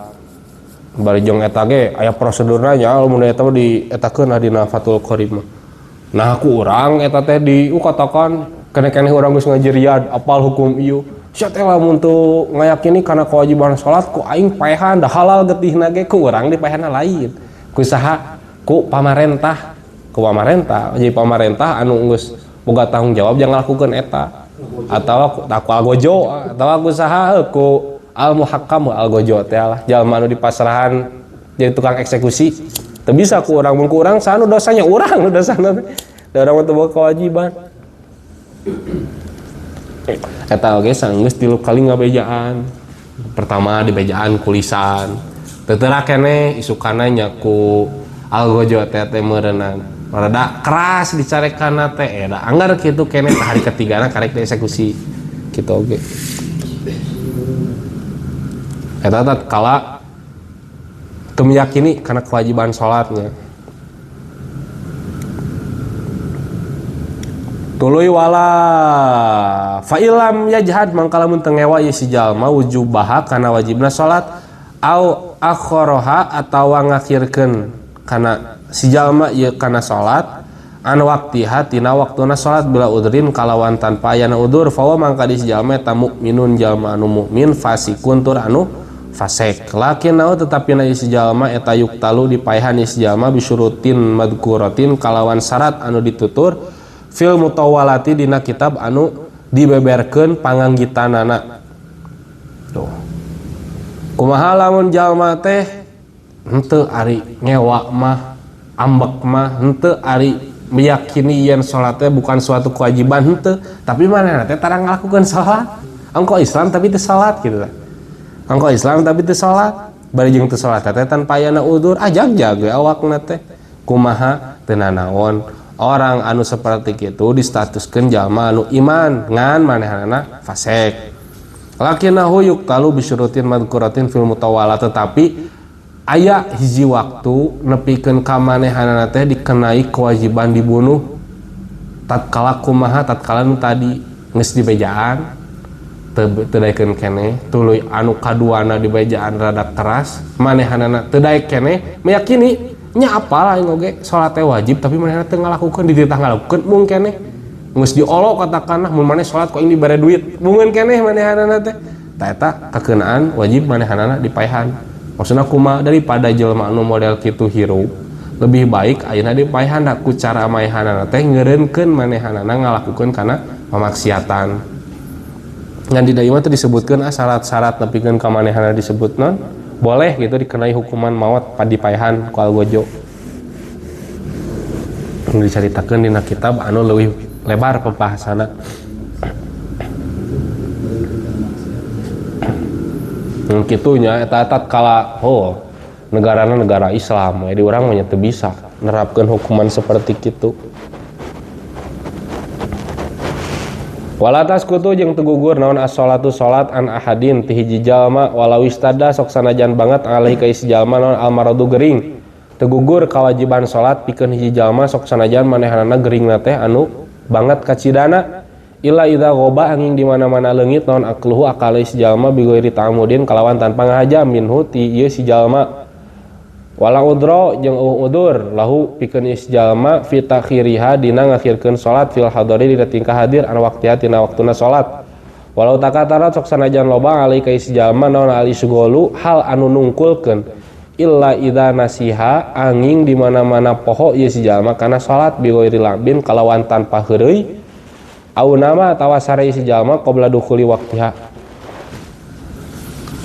Bari jeung eta ge aya prosedurna nya mun eta mah dietakeun dina Fathul Qorib mah. Nah ku urang eta teh katakan keneh-keneh urang geus ngaji riyad apal hukum ieu. Sia teh lamun teu ngayakini kana kewajiban salat ku aing paehan da halal getihna ge ku urang dipaehanna lain. Ku saha? Ku pamarentah. Ku pamarentah, jadi pamarentah anu geus boga tanggung jawab jangan lakukeun eta. Atawa ku algojo atawa ku saha ku al muhakkam algojo teh lah jalma anu dipasrahan jadi tukang eksekusi. Teu bisa ku urang mun ku urang saha nu dosanya urang nu dosana teh. Da urang teu boga kewajiban. Eta oge sanggeus 3 kali ngabejaan. Pertama dibejaan kulisan. Teu teurak keneh isukana nya ku algojo teh meureunana. Rada keras dicarekanna teh da anggar kitu keneh hari ketigana karek dieksekusi. Kitu oge. Eta tatkala teu meyakini kana kewajiban salatnya. Tuluy wala fa illam yajhad mangka lamun teu ngewa ieu si jalma wujubaha kana wajibna salat au akharaha atawa ngakhirkeun kana si jalma ieu kana salat an waqtiha tina waktuna salat bila udrin kalawan tanpa ayana udur fa mangka di si jalma eta mukminun jalma anu mukmin fasikun tur anu fasik lakin naon tetapi na si jalma eta yuqtalu dipaehan si jalma bisyurutin madhkuratin kalawan syarat anu ditutur fil mutawalati dina kitab anu dibeberkeun panganggitanana. Tuh. Kumaha lamun jalma teh henteu ari ngewa mah ambek mah henteu ari meyakini yen salat teh bukan suatu kewajiban henteu, tapi manehna teh tarang ngalakukeun salat. Engko Islam tapi teu salat kitu tah. Engko Islam tapi teu salat, bari jeung teu salat teh tanpa aya udzur ajag-jag we awakna teh. Kumaha teu nanaon. Orang anu seperti itu distatuskeun jalma anu iman ngan manehanana fasik. Lakinahu yuqtalu bisyurutin madhkuratin fil mutawala tetapi aya hiji waktu nepikeun ka manehanana teh dikenai kewajiban dibunuh tatkala kumaha tatkala nu tadi geus di bejaan teu daekeun keneh tuluy anu kaduana di bejaan rada keras manehanana teu daek keneh meyakini nya apalah aing oge salat teh wajib tapi manehanana teu ngalakukeun di titah ngalakukeun mung keneh geus diolok katakanlah mun maneh salat kok ini bare duit mungeun keneh manehanana teh tah eta kakeunaan wajib manehanana dipaehan. Maksudna kumaha daripada jelema anu model kitu hirup lebih baik ayeuna dipaehan ku cara maehanana teh ngeureunkeun manehanana ngalakukeun kana pamaksiatan. Ngan di dieu mah teh disebutkeun syarat-syarat nepikeun ka manehanana disebut non boleh gitu dikenai hukuman maut dipaehan ku algojo. Dicaritakeun dina kitab anu leuwih lebar pembahasanna. Kitunya eta tatkala negarana negara Islam jadi urang mah teu bisa nerapkeun hukuman seperti kitu. Walatas kutu jeung teu gugur naon as-sholatu salat an ahadin ti hiji jalma walau istada sok sanajan banget alaihi ka isi jalma naon al-maradu gering. Teu gugur kawajiban salat pikeun hiji jalma sok sanajan manehanana geringna teh anu banget kacidana. Illa idza ghoba angin di mana-mana leungit naon akluhu akal si jalma bighairi ta'amudin kalawan tanpa ngahaja minhu ti ieu si jalma wala udra jeung udur lahu pikeun si jalma fi takhiriha dina ngakhirkeun salat fil hadari dina tingkah hadir an waqtiha tina waktuna salat walau takatara sok sanajan loba alai ka si jalma naon ali sugolu hal anu nungkulkeun illa idza nasiha angin di mana-mana poho ieu si jalma kana salat bighairi labin kalawan tanpa heureuy au nama tawasare isi jalma qabla dukhuli waqtiha.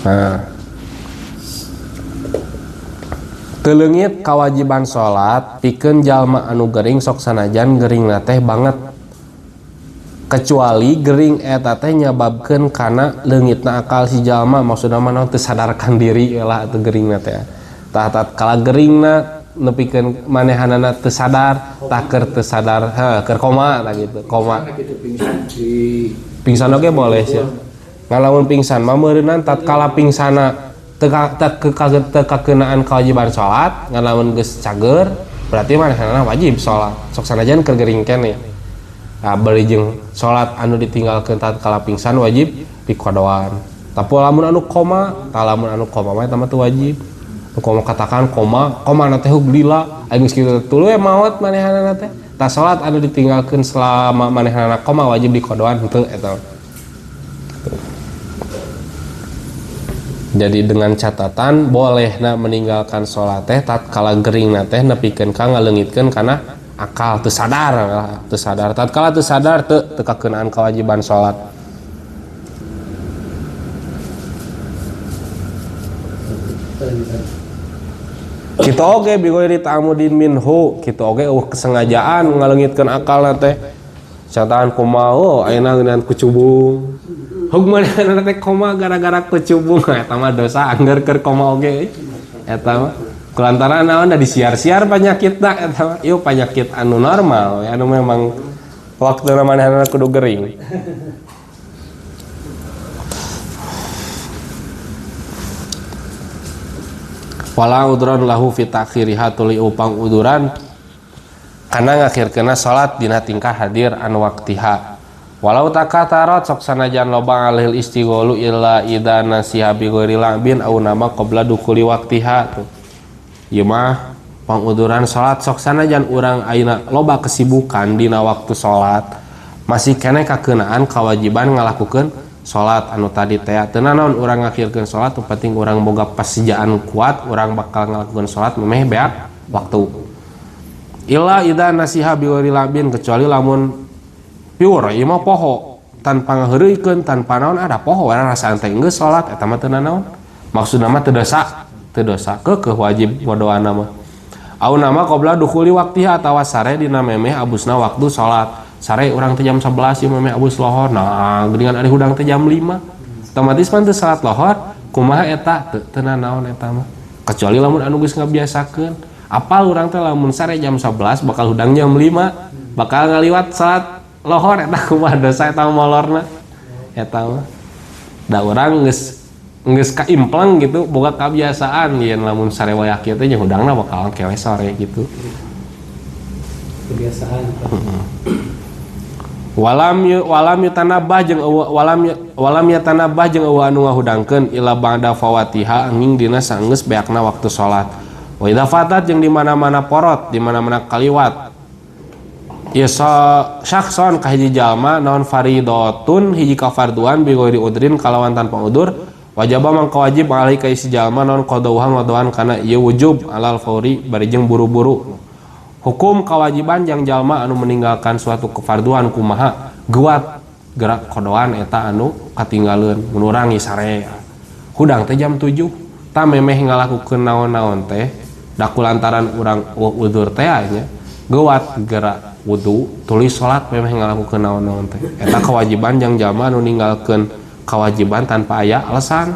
Nah. Teu kawajiban salat pikeun jalma anu gering sok sanajan geringna teh banget. Kecuali gering eta teh nyababkeun kana leungitna akal si jalma maksudna mah naon teu sadarkan diri lah atuh geringna teh. Tah tatkala geringna nepikeun manehanana teu sadar tah keur teu sadar keur koma tah gitu koma pingsan oge boleh sih ngalamun pingsan mah meureunan tatkala pingsana teu kakeunaan kewajiban salat ngalamun geus cager berarti manehanana wajib salat sok sanajan keur gering keneh nah bari jeung salat anu ditinggalkeun tatkala pingsan wajib diqodoan tapi lamun anu koma mah eta mah teu wajib. Koma katakan koma nanti lila aing geus kitu tuluy maot manehanana teh tah salat anu ditinggalkeun selama manehanana koma wajib diqodoan henteu eta. Jadi dengan catatan bolehna meninggalkan salat teh tatkala geringna teh nepikeun ka ngaleungitkeun kana akal teu sadar tatkala teu sadar teu kakeunaan kewajiban salat. Kita oge bighairi ta'amudin minhu kita oge kesengajaan ngaleungitkeun akalna teh cataan kumaha ayeuna ngeunaan kucubung hugmanana teh koma gara-gara kucubung eta mah dosa angger keur koma oge eta mah kulantaran naon da disiar-siar panyakitna eta mah ieu panyakit anu normal anu memang waktuna manehna kudu gering. Wala udran lahu fi ta'khiriha tuli upang uduran kana ngakhirkeunna salat dina tingkah hadir an waqtiha walau takatarat sok sanajan loba alil istigholu illa idza nasiha bi ghairi labin au nama qabla dukuli waqtiha tuh ieu mah panguduran salat sok sanajan urang ayeuna loba kesibukan dina waktu salat masih keneh kakeunaan kewajiban ngalakukeun salat anu tadi teh teu naon urang ngakhirkeun salat nu penting urang boga pasijaan kuat urang bakal ngalakukeun salat memeh beak waktu illa idza nasiha bi ghairi labin kecuali lamun pure ieu mah poho tanpa ngaheureuikeun tanpa naon ada poho urang rasaan teh geus salat eta mah teu naon maksudna mah teu dosa keukeuh wajib ngodoana mah au nama qabla dukhuli waqtiha atawa sare dina memeh abusna waktu salat sare urang teh jam 11 ieu memeh abus lohor nah geuningan ari hudang teh jam 5 otomatis pan teu salat lohor kumaha eta teu naon eta mah kecuali lamun anu geus ngabiasakeun apal urang teh lamun sare jam 11 bakal hudang jam 5 bakal ngaliwat salat lohor eta kumaha dosa eta molorna eta mah da urang geus geus kaimplang gitu boga kebiasaan yen lamun sarewa kieu teh jeung hudangna bakal kewe sore gitu. Kebiasaan. Walam yatanabah jeung walam yatanabah jeung eueuh anu ngahudangkeun ila ba'da fawatiha angin dina saenggeus beakna waktu salat. Wa idza fatat jeung di mana-mana porot, di mana-mana kaliwat. Ya syakhson ka hiji jalma naon faridatun hiji kafarduan bi ghairi udrin kalawan tanpa udur wajaba mangka wajib alai ka isi jalma naon qadauha ngodoan kana ieu wujub alal fauri bari jeung buru-buru. Hukum kewajiban yang jalma anu meninggalkan suatu kefarduan kumaha guat gerak kodoan eta anu katinggalun menurangi sare hudang teh jam 7 ta memeh ngalakukeun naon-naon teh da kulantaran urang udzur teh nya guat gerak wudu tulis salat memeh ngalakukeun naon-naon teh eta kewajiban yang jalma anu ninggalkeun kewajiban tanpa aya alasan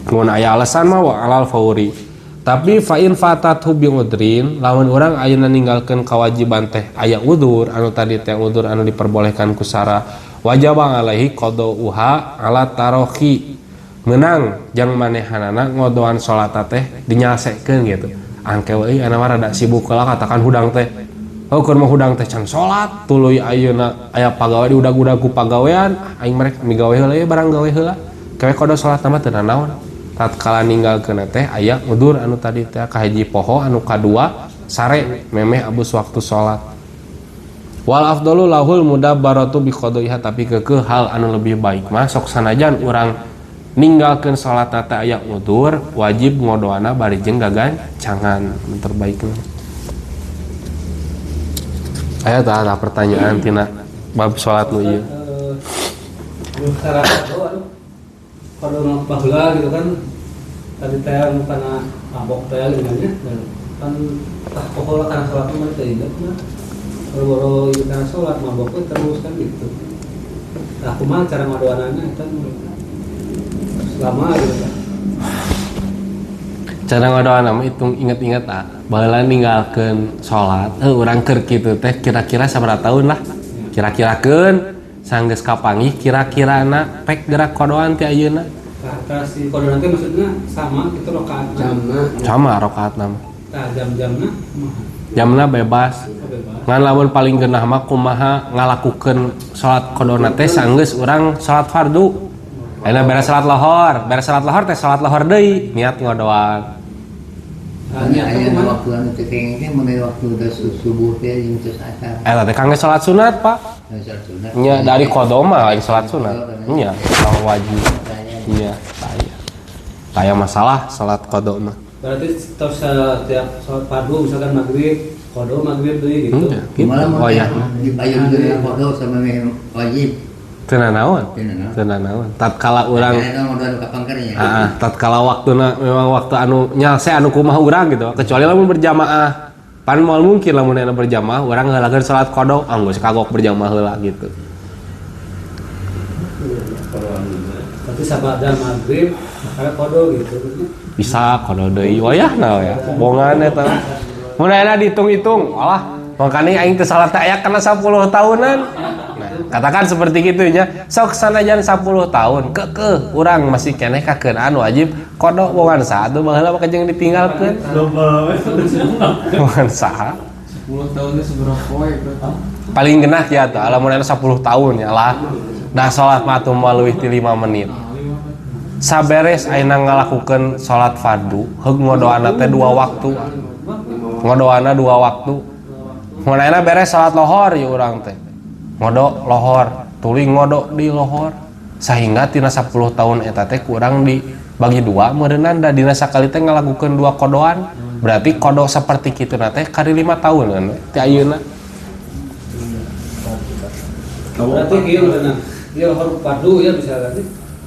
mun aya alasan mah wa alal fauri. Tapi fa'in fatat hubi udrin lawan orang ayeuna ninggalkeun kewajiban teh aya udzur anu tadi teh udzur anu diperbolehkan ku sara wajib alaihi qadauha ala tarohi meunang jang manehanana ngodoan salat teh dinyasekeun gitu angke euy anu rada sibuk heula katakan hudang teh keur mah hudang teh can salat tuluy ayeuna aya pagawe di udag-udag ku pagawean aing merek migawe heula ye barang gawe heula kawe kodo salat mah teu naon tatkala ninggalkeun teh aya udzur anu tadi teh kahiji poho anu kadua sare memeh abus waktu salat. Wal afdalu lahul mudabbaratu bi qadaiha tapi keukeuh hal anu lebih baik mah sok sanajan urang ninggalkeun salat teh aya udzur wajib ngodoana bari jeung gagancangan terbaikna. Aya tah ada pertanyaan tina bab salat nu ieu. Kalau mau bahula gitu kan tadi teh karena mabok teh gitu kan tak pokoknya karena sholat mah teh ingat mah baru itu karena sholat mabok terus kan gitu. Nah kumaha cara ngadoanana kan selama gitu kan. Cara ngadoana mah hitung inget-inget baheula ninggalkeun salat urang keur kitu teh kira-kira sabaraha tahun lah kira-kirakeun sanggeus kapanggih kira-kirana pek gerak kodoan ti ayeuna. Si kodoan teh maksudnya sama itu rakaat jamna. Sama rakaatna mah. Tah jam-jamna jamna bebas. Ngan lamun paling geunah mah kumaha ngalakukeun salat kodoan teh sanggeus urang salat fardu. Ayeuna beres salat lohor teh salat lohor deui niat ngodoan. Ayeuna waktu anu teh kenging mun waktu udah subuh teh jeung teu asar. Eta teh kangge salat sunat, Pak. Nya dari qada mah lain salat sunat. Nya kalau wajib. Iya, saya masalah salat qada mah. Berarti terus tiap salat fardu misalkan maghrib, qada maghrib deui gitu. Gimana Oh ya. dipayun deui qada sama wajib. Teu nanaon. Tatkala urang tatkala waktuna memang waktu anu nyalse anu kumaha urang gitu. Kecuali lamun berjamaah. Pan moal mungkin lamun anu berjamaah urang ngalakeun salat qada anggus kagok berjamaah heula gitu. Berarti sabada maghrib makanya qada gitu. Bisa qada deui wayahna ya. Bongan eta. Mun aya dihitung-hitung, alah makanya aing teh salat teh aya kana 10 tahunan. Nah, katakan seperti gitu nya. Sok sanajan 10 tahun keukeuh urang masih keneh kakeunaan wajib qada bongan saha atuh baheula mah jeung ditinggalkeun. Bongan saha? 10 tahun teh seberapa poe Paling genah ya tuh lamun aya 10 tahun ya lah. Dah salat mah atuh leuwih ti 5 menit. Saberes ayeuna ngalakukeun salat fardu, heug ngodoana teh 2 waktu. Ngodoana 2 waktu. Mun ayeuna beres salat lohor ya urang teh. Ngodo lohor, tuluy ngodo di lohor. Sahingga tina 10 tahun eta teh kurang dibagi 2 meureunna da dina sakali teh ngalakukeun 2 kodoan. Berarti kodo seperti kitu teh kali 5 tahun kan ti ayeuna. Berarti kieu beunang. Ieu lohor fardu ya bisa kan.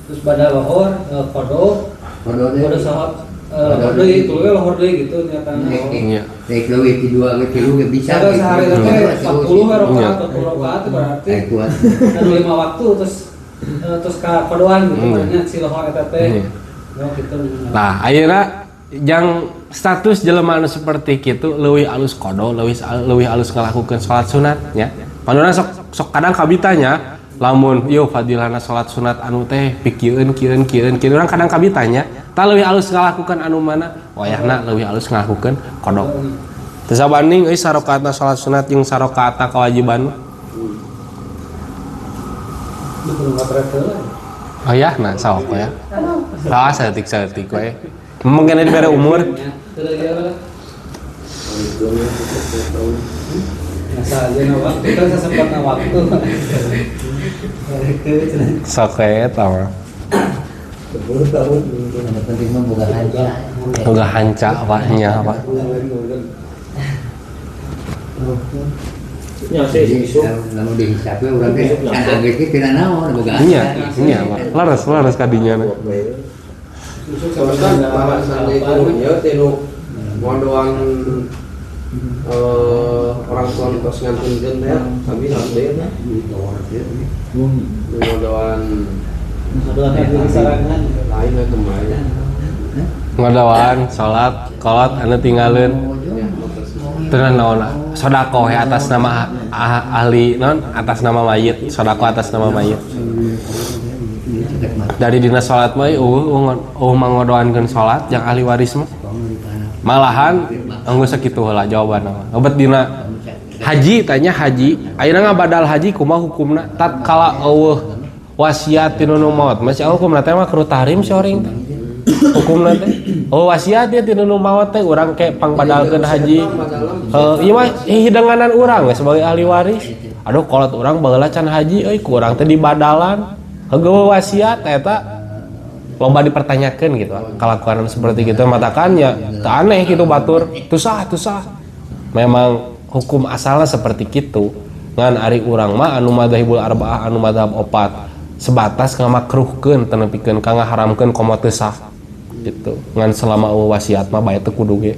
Terus pada lohor kodo salat deui tuluy lohor deui gitu nyatan. Iya. Rek leuwih ti 2 ge 3 ge bisa. Sehari teh 40 rakaat berarti kuat. Anu 5 waktu terus ka kodoan gitu banyak si lohor eta teh. Gitu. Nah, ayeuna yang status jelema anu seperti kitu leuwih alus qada, leuwih alus ngalakukeun salat sunat nya. Panonna sok kadang kabitanya lamun yo fadilana salat sunat anu teh pikieun kieun urang kadang kabi tanya tah leuwih alus ngalakukan anu mana wayahna leuwih alus ngalakukan kodok teu sabanding euy sarakaatna salat sunat jeung sarakaatna kewajiban oh ya nah sok ya salah saeutik we mungkin di bere umur Asal aja na waktu kan sesempatnya waktu. sok eta mah 10 tahun. Yang penting mah boga hanca. boga hanca awaknya apa Jadi lamun dihisapnya urang teh can anggeus ge tina naon boga hanca. nya Pak laras kadinya na Kan bahasan itu ya tinu ngodoan orang tua tos ngantunkeun teh kami hadir ngodoan lain we kemarin ngodawan salat kolot anu tinggalin tenan naon sedekah ya atas nama ahli non atas nama mayit sedekah atas nama mayit dari dina salat mah mangodoankeun salat yang ahli waris mah malahan anggo sakitu heula jawabanna obat dina haji tanya haji ayeuna ngabadal haji kumaha hukumna tatkala eueuh wasiat tinu nu maot masih hukumna teh mah kudu tahrim seuring teh hukumna teh oh wasiat dia tinu nu maot teh urang ke pangbadalkeun haji ieu mah hidanganan urang we sebagai ahli waris aduh kolot urang baheula can haji euy ku urang teh di badalan heugeuh wasiat eta loba dipertanyakan gitu kelakuan seperti gitu matakannya teu aneh gitu batur teu sah memang hukum asalnya seperti gitu ngan ari urang mah anu madzhabul arbaah anu madzhab opat sebatas ngamakruhkeun teu nepikeun ka ngaharamkeun komo teu sah gitu ngan selama wasiat mah bae teu kudu ge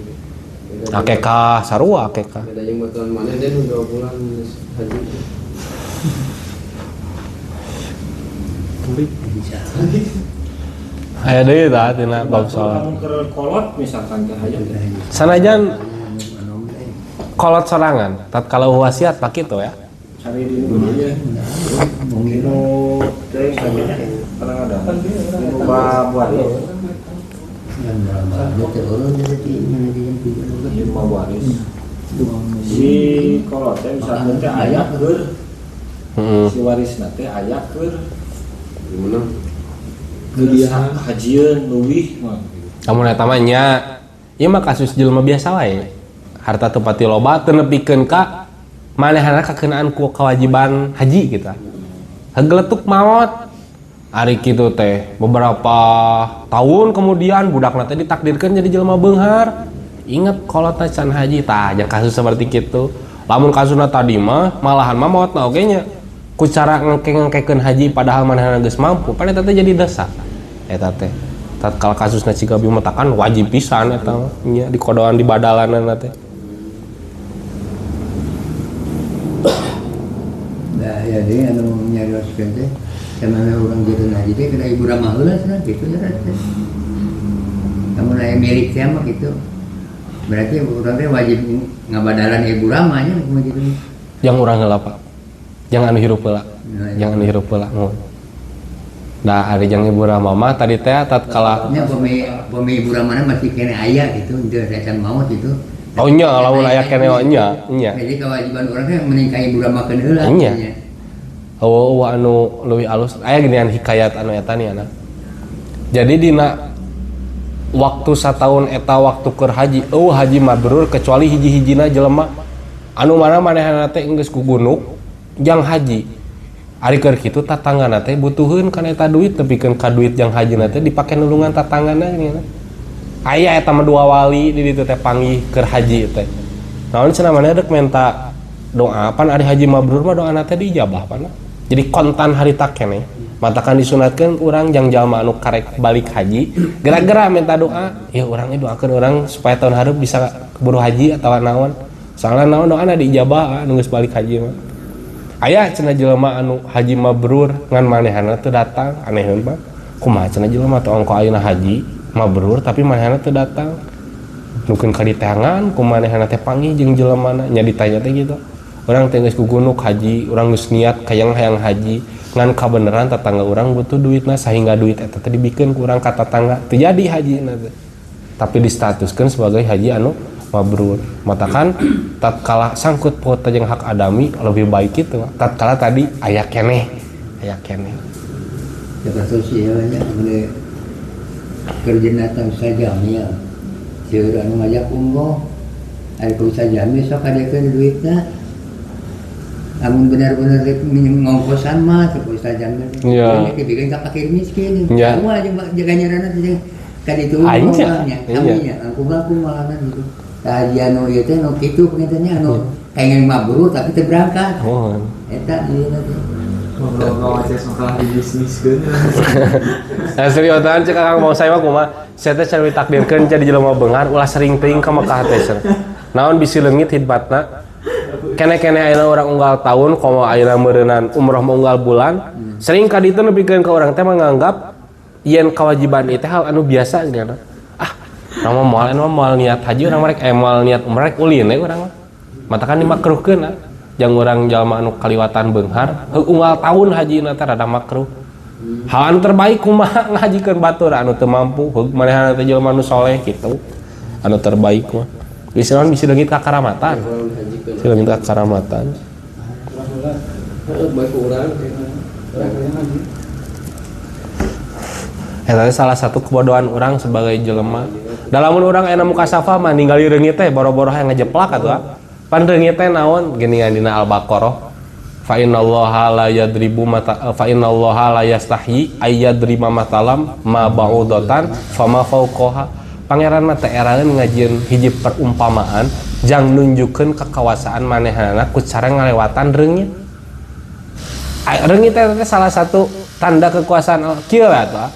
akekah sarua akekah beda jeung batuan maneh den 2 bulan haji aya deui tah tina bab salat kolot misalkan teh aya sanajan kolot sorangan tatkala wasiat pak kitu ya cari di dunia mungkin teh kadang-kadang bab waris lima waris si kolot teh misalkan teh aya keur si warisna teh aya keur gimana kebiasaan hajian leuwih mah kamu eta mah nya ieu mah kasus jelema biasa wae harta teu pati loba teu nepikeun ka manehna kakeunaan ku kewajiban haji kita hegeletuk maot ari kitu teh beberapa tahun kemudian budakna teh ditakdirkeun jadi jelema beunghar inget kolotna can haji tah jeung kasus seperti kitu lamun kasusna tadi mah malahan mah maotna oge nya ku cara ngengke-ngengkekeun haji padahal manehna geus mampu pan eta teh jadi dosa eta teh tatkala kasusna ciga bieu matakan wajib pisan eta nya dikodoan di badalanna teh Nah, jadi anu nyarioskeun teh samana urang jeung haji teh kada ibu ramah heula cenah kitu nya teh. Namun aya milik teh mah kitu. Berarti urang teh wajib ngabadalan ibu ramah nya kumaha kitu. yang urang heula Pak jangan anu hirup heula jangan anu hirup heula nah ari jeung ibu ramah mah tadi teh tatkala nya pemi ibu ramana masih kene aya gitu teu recan maot gitu. oh nya lamun aya keneh nya Jadi kewajiban urang teh meningkahi ibu ramakeun heula. nya oh anu leuwih alus aya geuningan hikayat anu eta nih anak jadi dina waktu satahun eta waktu keur haji haji mabrur kecuali hiji-hijina jelema anu mana manehna teh geus ku gunung jang haji ari keur kitu tatanggana teh butuheun kana eta duit nepikeun ka duit jang hajina teh dipake nulungan tatanggana gini aya eta mah dua wali di ditu teh panggih keur haji teh naon cenah maneh deuk menta doa pan ari haji mabrur mah doana teh diijabah pana jadi kontan harita keneh matakan disunatkeun urang jang jalma anu karek balik haji gara-gara minta doa ya urang doakeun urang supaya tahun hareup bisa keburu haji atawa naon soalna naon doana diijabah anu geus balik haji mah aya cenah jelema anu haji mabrur ngan manehna teu datang anehkeun Pak kumaha cenah jelema teu ongko ayeuna haji mabrur tapi manehna teu datang nukeun ka diteangan ku manehna teh panggih jeung jelemana nya ditanya teh gitu Orang teh geus gugunuk haji, urang geus niat hayang haji, ngan kabeneran tetangga orang butuh duitna sehingga duit eta teh dibikeun ku urang ka tetangga teu jadi hajina teh. Tapi distatuskeun sebagai haji anu mabrur. Matakan tatkala sangkut paut jeung hak adami lebih baik itu. Tatkala tadi aya keneh. Jaga sosialnya boleh kerja datang saja ya. Seueur anu ngajak umroh, ari ku sajami sok adekeun duitna. Amun benar-benar ngongkosan mah teu sajami. Iya. Bikin ka fakir miskin. Iya. Semua aja jaga nyarana teh kan itu umrohnya. Kaminya aku malahan gitu. Kajian nu ieu teh nu kitu pengintennya anu pengen mabrur tapi teu berangkat. Oh. Eta ieu teh. Ngobrol aja soal di bisnis kan. Nah, serius tah cek Kang mau saya mah kumaha? Saya teh can ditakdirkeun jadi jelema beungar ulah sering teuing ka Mekah teh. Naon bisi leungit hidbatna? Kene-kene ayeuna urang unggal tahun komo ayeuna meureunan umroh unggal bulan. Sering ka ditu nepikeun ka urang teh menganggap yen kewajiban itu hal anu biasa gitu. Nama moal niat haji urang marek moal niat umrah ulin we urang mah. Matakan dimakruhkeun jang urang jalma anu kaliwatan beunghar unggal tahun hajina teh rada makruh. Hal anu terbaik kumaha ngahajikeun batur anu teu mampu manehna teh jalma anu saleh kitu. Anu terbaik mah. Bisaran bisi leungit ka karamatan. Bisi leungit ka karamatan. Baik urang Eta salah satu kebodohan orang sebagai jelema. Dalamun urang aya mukasafa mah ninggali reungit teh boro-boro hayang ngajeplak atuh. Pan reungit teh naon geuningan dina Al-Baqarah. Fa innallaha la yadribu mata fa innallaha la yastahyi ayyadrima matalam ma ba'udatan fama fauqaha. Pangeran mah teh eraeun ngajieun hiji perumpamaan jang nunjukkeun kekawasaan manehna ku cara ngalewatan reungit. Reungit teh salah satu tanda kekuasaan kieu atuh.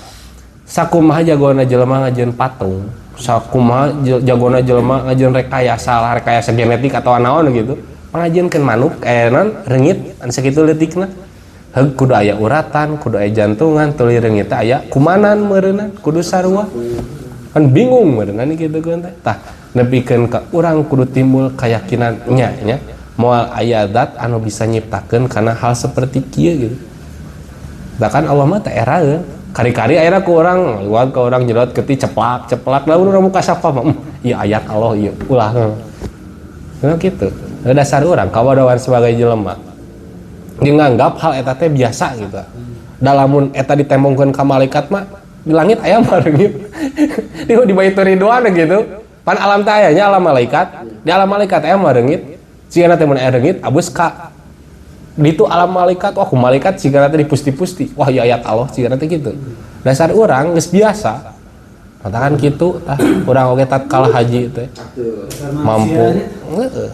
Sakumaha jagona jelema ngajieun patung, sakumaha jagona jelema ngajieun rekayasa genetik atau naon gitu. Pangajieunkeun manuk non reungit anu sakitu leutikna. Heug kudu aya uratan, kudu aya jantungan, tuluy reungit teh aya kumanan meureunan, kudu sarua. Kan bingung meureunan kitu kan teh. Tah nepikeun ka urang kudu timbul keyakinan nya moal aya zat anu bisa nyiptakeun kana hal seperti kieu gitu. Bahkan Allah mah teh eraeun. Kari-kari akhirnya ku orang liwat ke orang jerat keti ceplak lalu orang muka siapa mah iya ayat Allah iya ulah nah gitu dasar orang kawadoan sebagai jelema dia nganggap hal eta teh biasa gitu dalamun eta ditembongkeun ka malaikat mah di langit aya mah reungit di Baitur Ridwan gitu pan alam teh aya nya alam malaikat di alam malaikat aya mah reungit sigana teh mun aya reungit abus ka di itu alam malaikat, wah malaikat sigana teh dipusti-pusti, wah ya ayat Allah sigana teh gitu. Dasar orang geus biasa. Katakan kitu tah urang oge tatkala haji teh mampu. Heeh.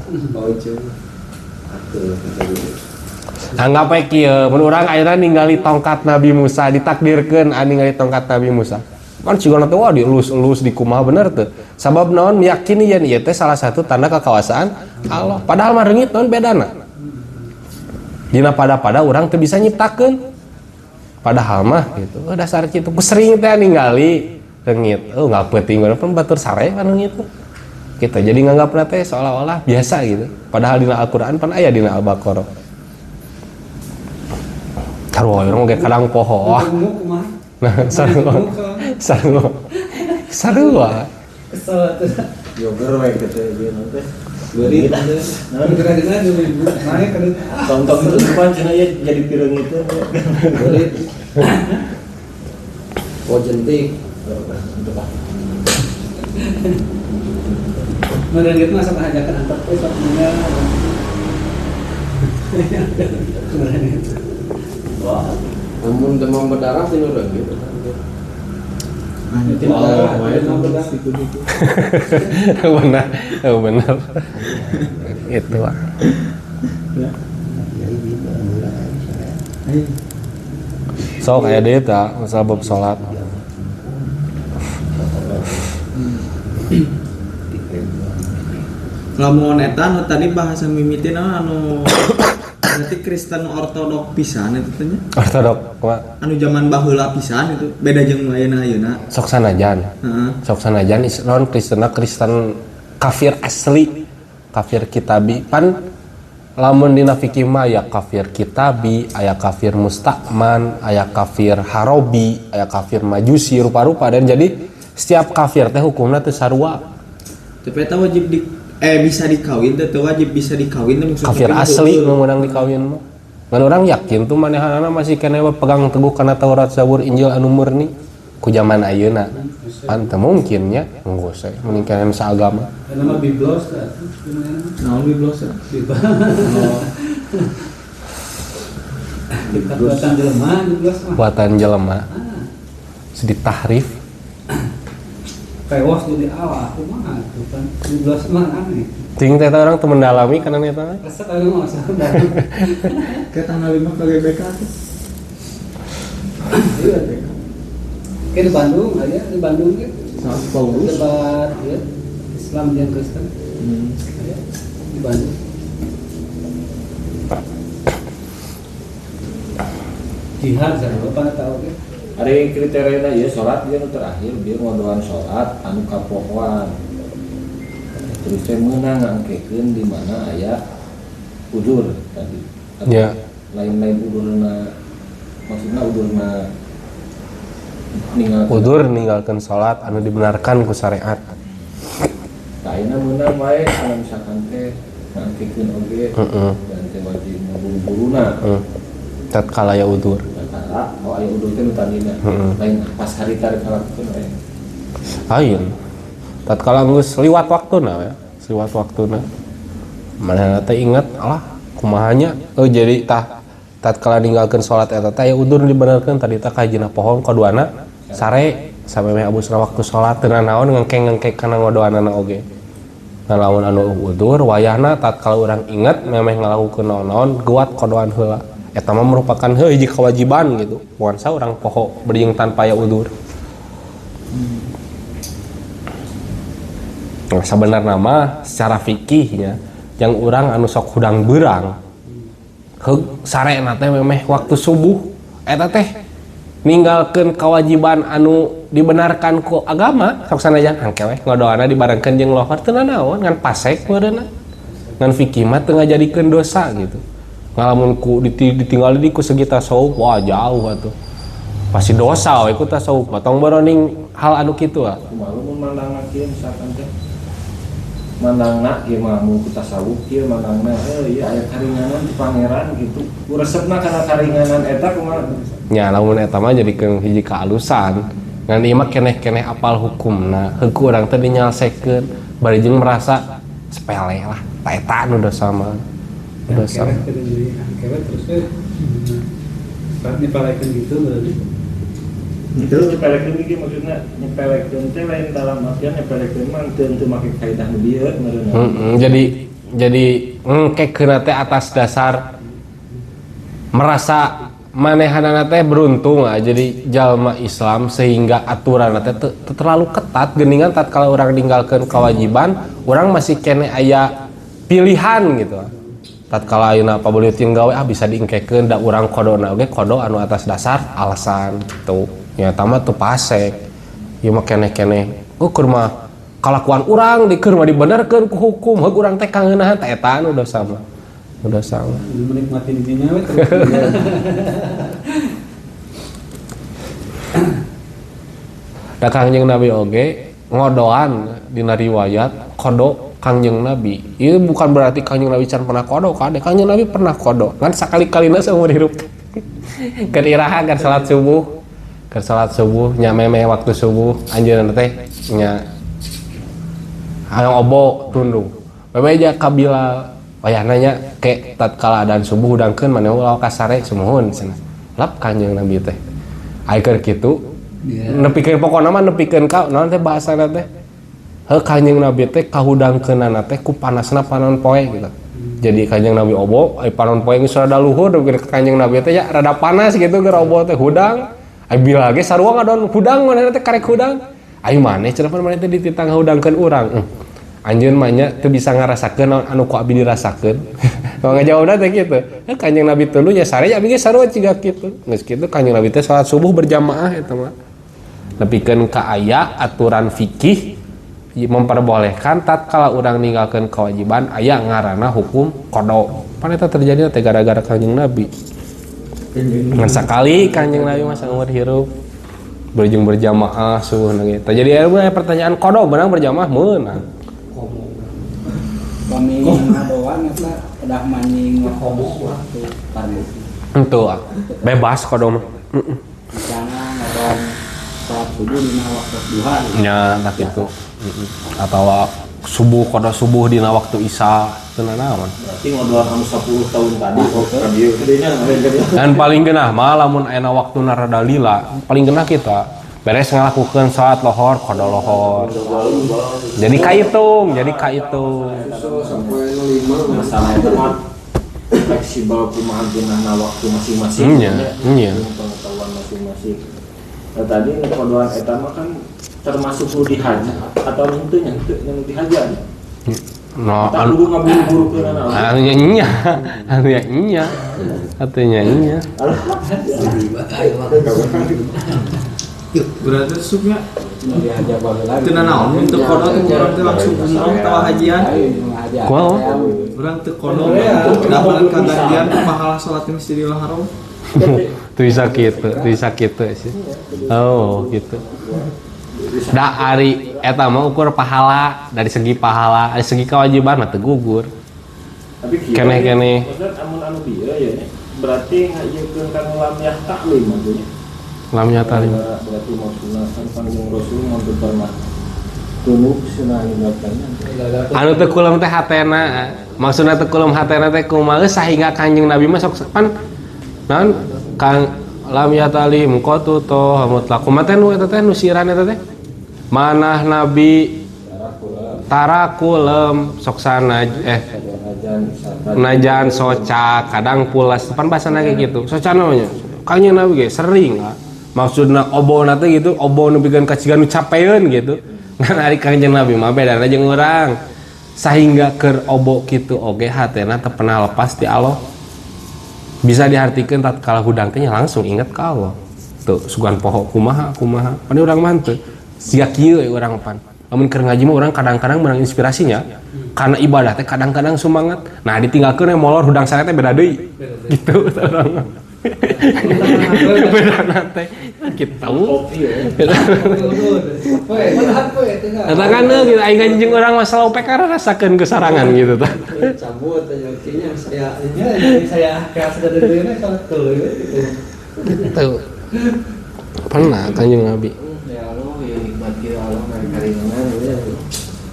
Anggap we kieu, mun urang ayeuna ningali tongkat Nabi Musa ditakdirkeun ningali tongkat Nabi Musa. Kan sigana teh wah dielus-elus di kumaha bener teu. Sabab naon meyakini yen ieu teh salah satu tanda kekuasaan Allah. Padahal mah reungit naon bedana? Dina pada orang teu bisa nyiptakeun padahal mah gitu dasar kitu ku sering teh ningali reungit enggak penting pun batur sare kan gitu kita jadi nganggap teh seolah-olah biasa gitu padahal dina Al-Qur'an pan aya dina Al-Baqarah karo urang ge kadang poho nah sarua Yoger we kitu ieu teh. Beri gerak-gerak naik kan Tonton depan cenah ya jadi pirang itu. Beri jentik mana gitu masa hajakan antar sok meninggal wah namun demam berdarah sih udah gitu benar itu lah sok kayak dia tak masalah bab sholat Lamun eta anu tadi bahasa mimitin anu berarti Kristen ortodok pisan itu teh nya. ortodok Anu zaman baheula pisan itu beda jeung ayeuna. sok sanajan Heeh. sok sanajan Kristen kafir asli kafir kitabi pan lamun dina fikih mah aya kafir kitabi, aya kafir musta'man, aya kafir harobi, aya kafir majusi rupa-rupa, dan jadi setiap kafir teh hukumna teu sarua. Tapi eta wajib bisa dikawin teh wajib bisa dikawin teh maksudnya Kafir asli nu meunang dikawin mah. Ngan urang yakin tuh manehanana masih kene pegang teguh kana Taurat, Zabur, Injil anu murni ku zaman ayeuna. Pan teu mungkin nya geus we mending kene saagama. Nama biblos kan. naon biblos ya? Buatan jelema biblos mah. Buatan jelema. Sedih tahrif. Pewas jadi awak kumaha tuh kan. Biblos mah aneh. Ting teh orang teu mendalami kana eta. Rasa kali mah masalah. Ke tanggal 5 KGBK tuh. Iya. Kayak di Bandung aja, di Bandung gitu. Saat Paulus. Debat ya, Islam dan Kristen. Ya, di Bandung. Jihad saya apa tahu kan? Ari kriteria ieu salat dia nu terakhir dia ngodoan salat anu kapohoan. Terus teh meunang ngangkekeun di mana aya udur tadi. Ya. Lain-lain udurna maksudna udurna ninggalkeun Udur ninggalkeun salat anu dibenarkan ku syariat. ayeuna meunang wae anu misalkan teh ngangkekeun oge dan teh wajib ngaburu-buruna. Tatkala aya udur. Kata aya udur teh nu tandina. Lain pas hari tarik ngalakukeun we. Ayeun. Tatkala geus liwat waktuna ya. Liwat waktuna. Manehna teh inget alah kumahanya jadi tatkala ninggalkeun salat eta teh aya udur dibenerkeun tadi teh kahijina pohon kaduana sare sampai abusna waktu salat teu naon ngengkeng-ngengkeng kana ngodoanana oge. Ngalamun anu udur wayahna tatkala urang inget memeh ngalakukeun naon-naon guat kodoan heula. Eta mah merupakan hiji kewajiban gitu. Bukan saurang poho beuring tanpa aya udur. Nah, sebenarnya mah secara fikihnya yang urang anu sok hudang beurang heug sarena teh memeh waktu subuh eta teh ninggalkeun kewajiban anu dibenarkan ku agama sok sanajan hangke we ngodoana dibarengkeun jeung lohor teu naon ngan pasek meureunna ngan fikih mah teu ngajadikeun dosa gitu. Ngalamun ku ditinggal di ku segi tasawuf wah jauh atuh pasti dosa we ku tasawuf tong beroning hal anu kitu ah. Kumaha mun mandangna kieu misalkan teh mandangna ieu mah mun kita tasawuf kieu mandangna ieu aya karinganan di pangeran gitu. Resepna kana karinganan eta kumaha? Nya lamun eta mah jadikeun hiji kaalusan. Ngan ieu mah keneh-keneh apal hukumna. Heug urang teh dinyeleskeun bari jeung merasa sepele lah. Ta eta anu dosa mah. Dosa. Kewet terus saat dipalekeun gitu berarti. Itu nyepelekeun iki maksudna nyepelekeun teh lain dalam artian nyepelekeun mah teu make kaidah nu dieu meureunna. Jadi ngengkekeun teh atas dasar merasa manehanana teh beruntung jadi jalma Islam sehingga aturan teh terlalu ketat geuningan tatkala urang ninggalkeun kewajiban urang masih kene aya pilihan gitu. Tatkala ayeuna pabuleuting gawe bisa diengkekeun da urang kodona oge kodo anu atas dasar alasan gitu. Ya tama tuh pasek. Ieu mah keneh-keneh ukur mah kalakuan urang dikeur mah dibenerkeun ku hukum heug urang teh kangeunahan teh eta anu dosa mah. Dosa mah. Menikmati dirinya we terus. Da Kangjeng Nabi oge ngodoan dina riwayat kodo Kangjeng Nabi. Ieu bukan berarti Kangjeng Nabi can pernah kodo kade. Kangjeng Nabi pernah kodo. Kan sakali-kalina seumur hidup. Keur iraha keur salat subuh. Keur salat subuh nya memeh waktu subuh anjeunna teh nya hayang obo tundung. Memeja kabila wayahna nya ke tatkala adzan subuh hudangkeun maneh ulah ka sare sumuhun cenah. Lap Kangjeng Nabi teh. Ai keur kitu nepikeun pokona mah nepikeun ka naon teh bahasana teh. Heuh Kangjeng Nabi teh kahudangkeunana teh ku panasna panon poe gitu. Jadi Kangjeng Nabi obo ai panon poe geus rada luhur ke Kangjeng Nabi teh ya rada panas gitu keur obo teh hudang. Ai bila ge sarua ngadon hudang manehna teh karek hudang. Ai maneh cenah maneh teh dititang hudangkeun urang. Anjeun mah nya teu bisa ngarasakeun anu ku abdi dirasakeun. Kalau ngajawabna teh kitu. Kanjeng Nabi tuluy nya sare abdi ge sarua ciga kitu. Geus kitu Kanjeng Nabi teh salat subuh berjamaah eta mah. Nepikeun ka aya aturan fikih memperbolehkan tatkala urang ninggalkeun kewajiban aya ngaranna hukum qada. Pan eta terjadi teh gara-gara Kanjeng Nabi. Ngan sakali Kanjeng Nabi masa umur hirup berjung berjamaah subuh nage. Jadi aya pertanyaan qada beunang berjamaah meunang. Kami ngadoan eta udah maning ngehobos waktu fardu. Henteu bebas qada mah. Jangan ngadoan salat subuh dina waktu duha. Nya tak kitu. Atau subuh qada subuh dina waktu isya teu naon. Berarti ngodoan anu 10 tahun tadi ka dieu gedenya Dan paling genah mah lamun aya waktuna rada lila, paling genah kita beres ngalakukeun salat lohor qada lohor. Jadi kaitung. Susah sampai 05 masalah itu mah fleksibel kumaha geunahna waktu masing-masing. Iya. Pengetahuan masing-masing. Nah, tadi ngodoan eta mah kan termasuk nu dihaja atau henteu nya yang dihaja. No, Tak kudu ngaburu-buru keun naon. Artinya iya. Berarti supnya Dihaja baheula. teu naon untuk kodo teh urang teh langsung umroh tawa hajian. Kumaha? Urang teu kodo dapat kagandian pahala salat di Masjidil Haram. Tuh bisa kitu sih. Oh, gitu. Da ari eta mah ukur pahala dari segi pahala, dari segi kewajiban mah teu gugur. Tapi kieu Keneh-keneh. maksudna amun dieu ya berarti ngajeunkeun kana lam yahtaklim maksudnya. Lam nyata Berarti maksudna kan Kanjeng Rasul mun pernah tunuk sunah ibadahnya. anu teu kuleum teh hatena. Maksudna teu kuleum hatena teh kumaha sahingga Kanjeng Nabi mah sok pan naon Kang lam yatalim qatuto mutlaq kumaha teh nu eta teh nu siran eta teh manah Nabi tarakulem sok sana najan soca kadang pulas pan bahasana kayak gitu soca namanya Kanjeng Nabi ge sering lah maksudna obona teh gitu obo nu bigan kacigan nu capeun gitu ngan ari Kanjeng Nabi mah bedana jeung urang sehingga keur obo kitu oge hatena teu pernah lepas ti Allah bisa diartikeun tatkala hudang teh langsung inget ka Allah tuh sugan poho kumaha pan urang mah teu sia kieu urang pan lamun keur ngaji mah urang kadang-kadang menang inspirasinya karena ibadah teh kadang-kadang semangat nah ditinggalkeun molor hudang sare teh beda deui gitu urang beda teh kitu eta kan gitu aing ngaji jeung urang masalah OPK rasakeun kesarangan gitu tah cabut aja kayaknya saya kayak sudah dari ini kalau tuh pernah Kanjeng Nabi Ya Allah ya nikmati Allah kali ya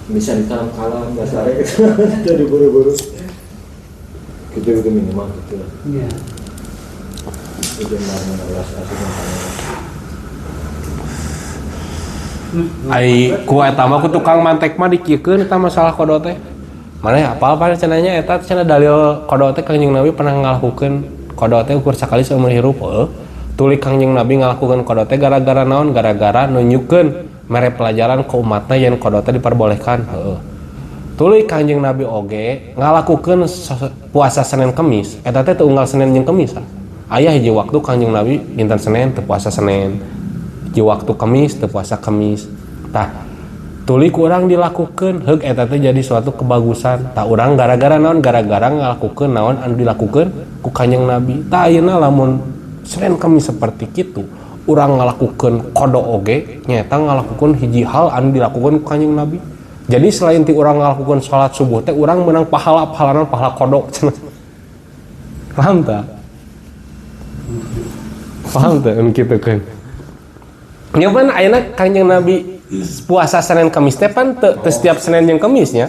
bisa dikalam-kalam bahasa Arab jadi buru-buru gitu minimal gitu lah iya itu benar-benar aslinya ai ku eta mah ku tukang mantek mah dikiekeun eta masalah qada teh maneh apal cenanya eta cenah dalil qada teh Kanjeng Nabi pernah ngalakukeun qada teh ukur sakali seumur hirup tuluy Kanjeng Nabi ngalakukeun qada teh gara-gara naon gara-gara nunjukkeun mere pelajaran ke umatna yen qada teh diperbolehkan tuluy Kanjeng Nabi oge ngalakukeun puasa Senin Kemis eta teh teu unggal Senin jeung Kemis aya hiji waktu Kanjeng Nabi dinten Senin teu puasa Senin di waktu Kamis teu puasa Kamis tah tuluy ku urang dilakukeun heug eta teh jadi suatu kebagusan tah urang gara-gara naon gara-gara ngalakukeun naon anu dilakukeun ku Kanjeng Nabi tah ayeuna lamun Senin Kamis seperti kitu urang ngalakukeun qada oge nyaeta ngalakukeun hiji hal anu dilakukeun ku Kanjeng Nabi jadi selain ti urang ngalakukeun salat subuh teh urang meunang pahala qada paham tah anu kitu kan nyoban ayeuna Kanjeng Nabi puasa Senin Kamis teh pan teu setiap Senin jeung Kamisnya.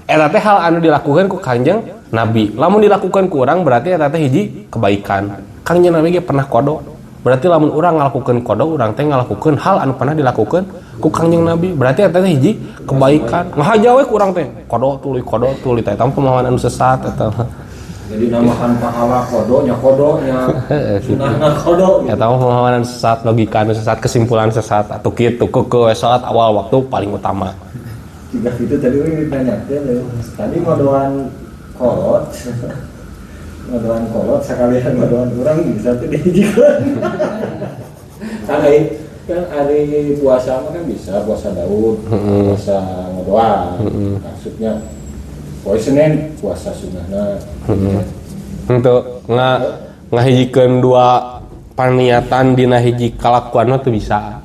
Eta teh hal anu dilakukeun ku Kanjeng Nabi. Lamun dilakukeun ku urang berarti eta teh hiji kebaikan. Kanjeng Nabi ge pernah qada. Berarti lamun urang ngalakukeun qada urang teh ngalakukeun hal anu pernah dilakukeun ku Kanjeng Nabi. Berarti eta teh hiji kebaikan. Ngahaja we ku urang teh qada tuluy teh eta pemahaman anu sesat eta. jadi namakan pahala kodonya sunahna kodo Eta mah pemahaman sesat, logika anu sesat, kesimpulan sesat atau kitu keukeul salat awal waktu paling utama. jika itu tadi orang ditanya tadi ngodoan kolot sekalian ngodoan orang bisa tuh dijikeun kan Kan hari puasa mah kan bisa puasa Daud, puasa Ngodoan. Maksudnya poe Senin puasa sunnahna. Untuk ngahijikeun dua paniatan dina hiji kalakuan tuh bisa.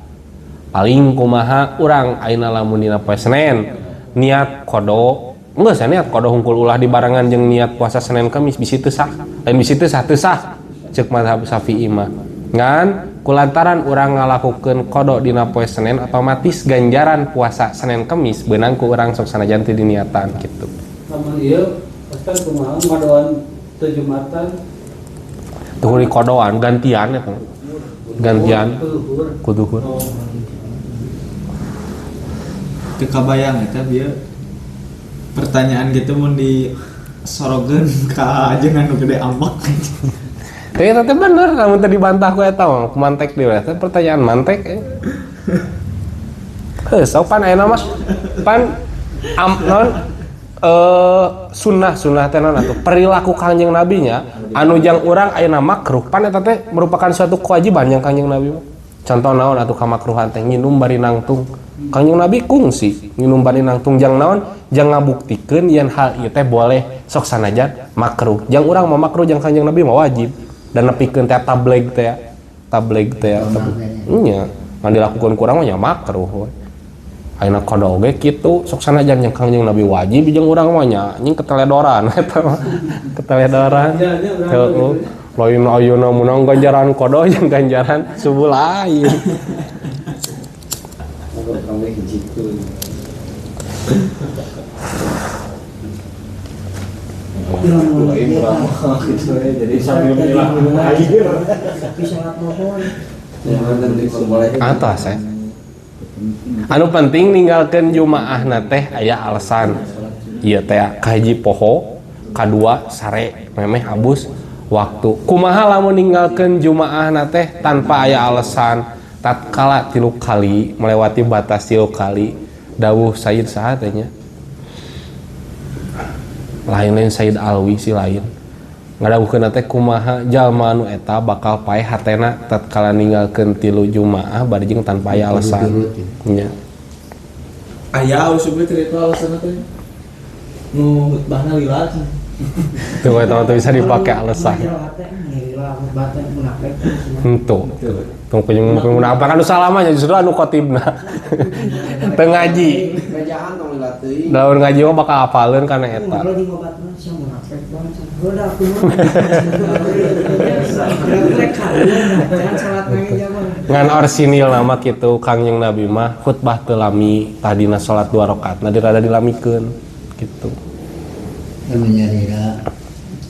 Paling kumaha urang ayeuna lamun dina poe Senin niat kodo enggak sih niat kodo hungkul ulah di barengan jeung niat puasa Senin Kamis bisi teu sah. Lain bisi teu sah ceuk mazhab Syafi'i mah. Ngan kulantaran urang ngalakukeun kodo dina poe Senin otomatis ganjaran puasa Senin Kamis beunang ku urang sok sanajan teu diniatan gitu. Lamun ieu pasti kumaha madoan teu Jumatan Tuh di kodoan gantian eta. Gantian ku duhur. Kekabayang eta bieu pertanyaan gitu mun di sorogeun ka ajengan nu gede ambak. Tapi teh bener lamun teh dibantah ku eta mah mantek deui teh pertanyaan mantek. Sopan ayeuna mah pan sunnah teh naon atuh perilaku Kangjeng Nabi nya anu jang urang ayeuna makruh pan eta teh merupakan suatu kewajiban yang Kangjeng Nabi mah. Contoh naon atuh kamakruhan teh nginum bari nangtung. Kangjeng Nabi kungsi nginum bari nangtung jang naon jang ngabuktikeun yen hal ieu teh boleh sok sanajan makruh. Jang urang mah makruh jang Kangjeng Nabi mah wajib dan nepikeun teh tabligh teh ya. Nya ngan dilakukeun ku urang mah nya makruh we. Ayeuna kodo oge kitu sok sanajan jeung Kangjeng Nabi wajib jeung urang mah nya nying keteledoran eta mah. Keteledoran. Heuh. Lain ayeuna meunang ganjaran kodo jeung ganjaran subuh lain. Kamu hijikeun. Gitu ya, jadi sambil menjelang akhir. Tapi sangat mohon. Jangan diperbolehkan. Atas anu penting ninggalkeun jumaah na teh aya alasan. Ieu teh kahiji poho, kadua sare memeh habus waktu. Kumaha lamun ninggalkeun jumaah na teh tanpa aya alasan tatkala 3 kali melewati batas 3 kali dawuh Sayyid saha teh nya lain Sayyid Alwi si lain ngadawuhkeun teh kumaha jalma anu eta bakal paeh hatena tatkala ninggalkeun 3 jumaah bari jeung tanpa aya alasan nya Aya usubnya cerita alasan teh nu khutbahna lila tuh eta bisa dipakai alasan Tuh apa kan usaha lamanya justru anu khotibna teu ngaji Kerjaan tong dilatih. daun ngaji mah bakal hafaleun kana eta ngan orsinil nama kitu Kangjeng Nabi mah khutbah teu lami tadina salat 2 rakaat nah dirada dilamikeun kitu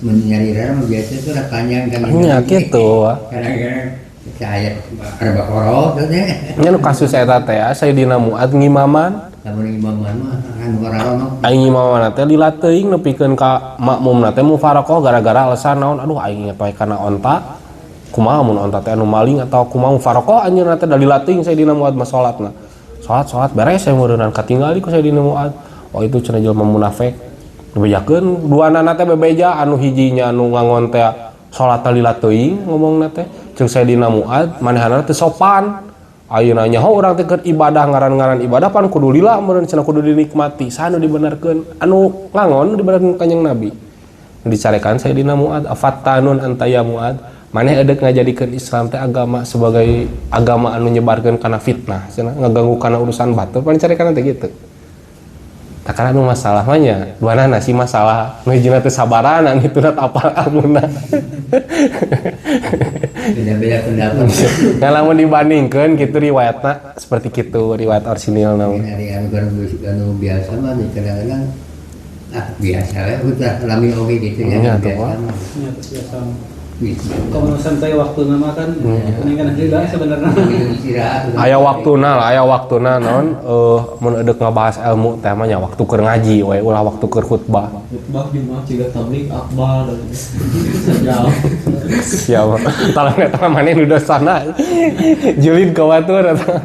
menyarira mah biasa tuh panjang kan nya kitu kadang-kadang ayat Al-Baqarah teh nya nu kasus eta teh Sayyidina Muad ngimaman lamun imaman mah anu rarana aing ngimaman teh lila teuing nepikeun ka makmumna teh mufaraqah gara-gara alasan naon aduh aing poe kana onta kumaha mun onta teh anu maling atau kumaha mufaraqah anjeunna teh da lila teuing Sayyidina Muad mah salatna salat beres saya meureunnan katinggali ku Sayyidina Muad oh itu cenah jelema munafik dibejakeun duanana teh bebeja anu hijinya anu ngangon teh salat lila teuing ngomongna teh jeung Sayyidina Muad manehna teh sopan ayeuna nyaho urang teh keur ibadah ngaran-ngaran ibadah pan kudu lila meureun cenah kudu dinikmati saha nu dibenerkeun anu ngangon dibenerkeun Kanjeng Nabi dicarekan Sayyidina Muad afattanun anta ya Muad maneh edeuk ngajadikeun Islam teh agama sebagai agama anu nyebarkeun kana fitnah cenah ngaganggu kana urusan batur pan dicarekan teh kitu tak kana nu masalah mah nya duana si masalah nu hijina teh sabaran anu hituna apal amuna beda-beda pendapat nah lamun dibandingkeun kitu riwayatna seperti kitu riwayat orsinil naon hari anu biasa mah kadang-kadang biasa we udah lami oge gitu ya biasa mah Kalau santai waktu nama kan, ini kan lila sebenarnya. aya waktuna naon mun edeuk ngabahas ilmu teh mah nya waktu keur ngaji we ulah waktu keur khutbah khutbah Jumat juga tablik akbar sejauh siapa tolong eta maneh nu dosana julid ka watur eta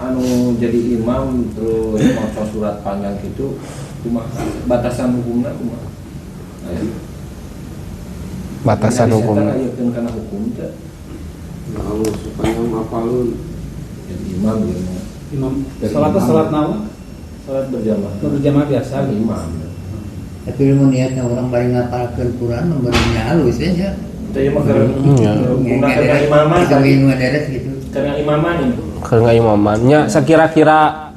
anu jadi imam terus maca surat panjang gitu kumaha batasan hukumna kumaha batasan hukum karena hukum teh Allah supaya ngapalun jadi imam dia mah. Imam salat nawa Salat berjamaah. berjamaah biasa gitu. Imam. Tapi lu niatnya orang bari ngapalkeun Quran memberinya halus ya. Itu ya mah karena Iya. karena imaman Kita ingin ngadares gitu. karena imaman ini. Karena imamannya sekira-kira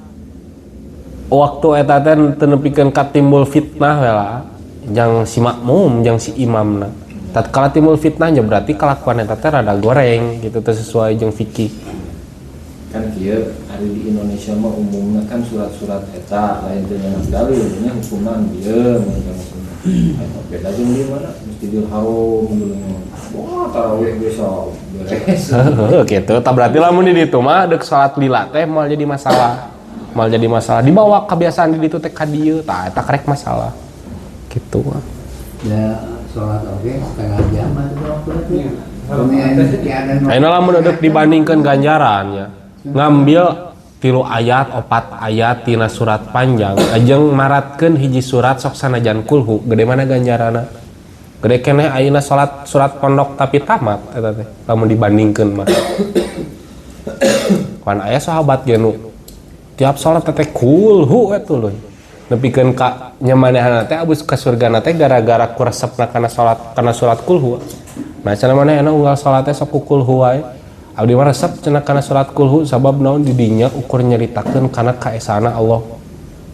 waktu eta teh teu nepikeun ka timbul fitnah we lah. Jang si makmum, jang si imamna. Tatkala timbul fitnahnya berarti kelakuan eta teh rada goreng gitu teh sesuai jeung fikih. Kan kieu hari di Indonesia mah umumnya kan surat-surat eta lain teh yang dalil nya hukuman dieu mun beda jeung di mana Masjidil Haram dulu. Wah, tarawih besok beres. Heeh gitu. Tah berarti lamun di ditu mah deuk salat lila teh moal jadi masalah. Moal jadi masalah. Dibawa kebiasaan di ditu teh ka dieu, tah eta karek masalah. Gitu. Ya sholat oke setengah jam atau waktu itu. Iya. Ayeuna lamun deuk dibandingkeun ganjarannya. Ngambil 3 ayat, 4 ayat tina surat panjang, ajeng maratkeun hiji surat sok sanajan kulhu, gede mana ganjarana? Gede keneh ayeuna salat surat pondok tapi tamat eta teh. Lamun dibandingkeun mah. Kan aya sahabat ge nu tiap salat teh kulhu eta leuy. Nepikeun ka nyamanehna teh abus ka surgana teh gara-gara kuresepna kana surat kulhu. Nah cenah manehna unggal salat teh sok kulhu wae. Abdi mah resep cenah kana surat kulhu sabab naon di dinya ukur nyaritakeun kana kaesana Allah.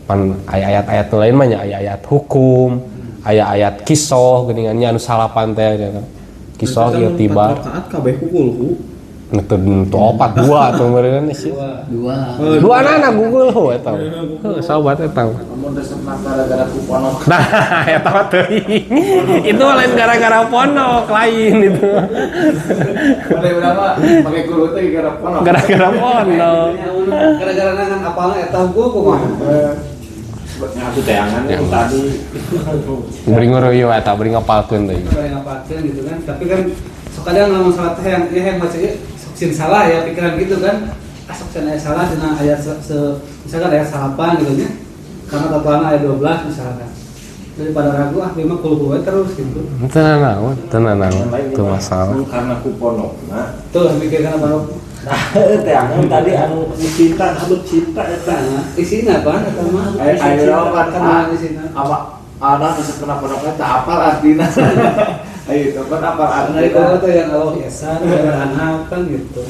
Pan aya ayat-ayat lain mah nya aya ayat hukum, aya ayat kisah geuningannya anu salapan teh kan. Kisah ieu tiba. Rakaat kabeh kulhu. Neuteun 4 2 atuh meureun sih. Dua anak kulhu eta. Heuh sahabat eta. Namun resepna gara-gara kuponok. Nah, eta mah teuing. Itu lain gara-gara pondok, lain itu. pada berapa pakai kulo teh gara ponok Gara-gara pondok. Gara-gara nangan apalna eta gua kumaha. Sebabnya aku tayangan yang tadi. Beri ngeureuyeuh eta, beri ngapalkeun teh. Kayak ngapakeun gitu kan. Tapi kan sok kadang lamun salat teh yang baca ieu sok sin salah ya pikiran gitu kan. Sok cenah salah dina ayat misalkan ayat 8 gitu nya. Karena tatoana ayat 12 misalkan. Daripada ragu memang kulhu we terus gitu. Tenan naon, teu masalah. Karena kuponokna. Tuh mikirkan apa Nah, tayangan tadi anu cinta, habut cinta eta. isina apa eta mah. Ayo kan isina. apa ada resep ponokna teh apal artina. Ayo coba apal Karena itu artina. tuh yang Allah Esa anak kan gitu.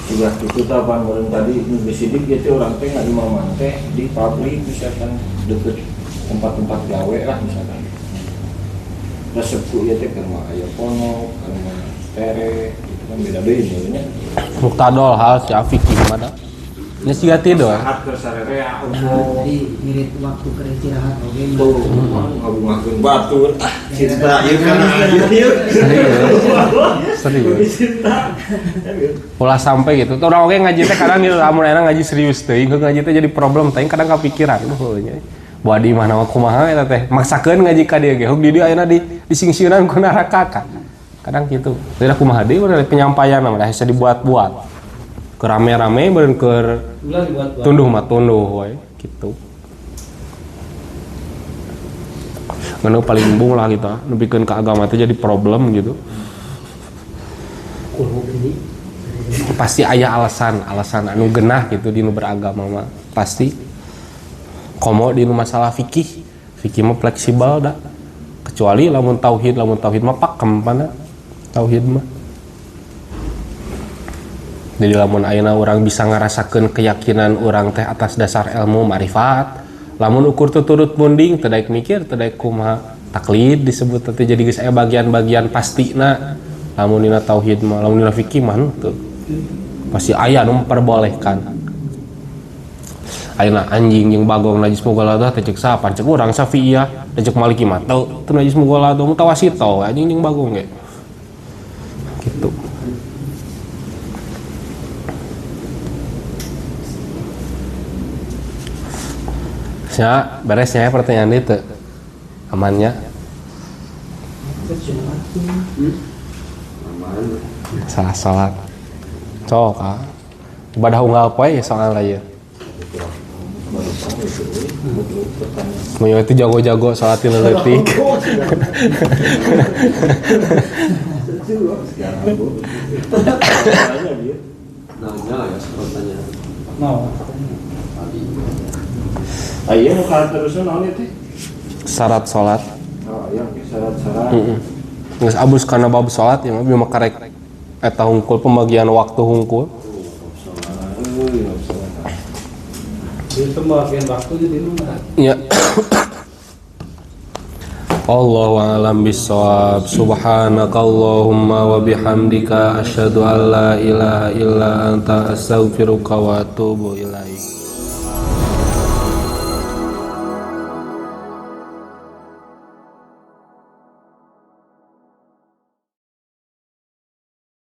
Sudah itu tapan orang tadi besidik gitu orang teh nggak imaman teh di pabrik misalkan deket tempat-tempat gawe lah misalkan resepku ya teh karena ayah ponok karena tere itu kan beda deh ini Muktadol hal si Afik gimana? Ini sih tidur. saat kesarere aku Jadi mirip waktu kerja istirahat oke. tuh ngabungakeun batur cinta ieu kan ieu Serius. Ulah sampai gitu. Tuh orang oke ngaji teh kadang gitu lamun enak ngaji serius teuing, ngaji teh jadi problem teuing kadang kepikiran nya. Buat di mana kumaha eta teh. Maksakeun ngaji ka dieu ge. Hug di dieu ayeuna disingsieunan ku neraka kan. Kadang gitu. Teu kumaha deui urang penyampaian mah dah bisa dibuat-buat. Kerame-rame beureun keur Ulah dibuat-buat. tunduh mah tunduh we gitu. Nganu paling embung lah gitu. Nepikeun ka agama teh jadi problem gitu. Kulhu ini. Pasti aya alasan anu genah gitu di nu beragama mah pasti komo di nu masalah fikih mah fleksibel dah kecuali lamun tauhid mah pakem pana tauhid mah jadi lamun ayeuna urang bisa ngarasakeun keyakinan urang teh atas dasar ilmu ma'rifat lamun ukur tuturut munding teu daek mikir teu daek kumaha taklid disebut teh jadi geus aya bagian-bagian pastina lamun dina tauhid mah lamun dina fikih mah teu pasti aya nu memperbolehkan ayeuna anjing jeung bagong najis mughaladzah teh ceuk sapan ceuk urang Syafi'iyah ceuk Maliki mah teu najis mughaladzah mutawasito anjing jeung bagong ge gitu nya beresnya pertanyaan itu amannya salah salat cok ibadah unggal poe soal ya mau itu jago-jago salat leutik Nanya ya sepertinya. Mau. Ayo nu terusnya naon itu? Syarat salat. Oh iya, syarat-syarat. Geus abus kana bab salat ya mah bieu makarek eta hungkul pembagian waktu hungkul. Itu pembagian waktu jadi mana? Ya. Allahu a'lam bissawab. Subhanakallahumma wa bihamdika asyhadu an la ilaha illa anta astaghfiruka wa atubu ilaik.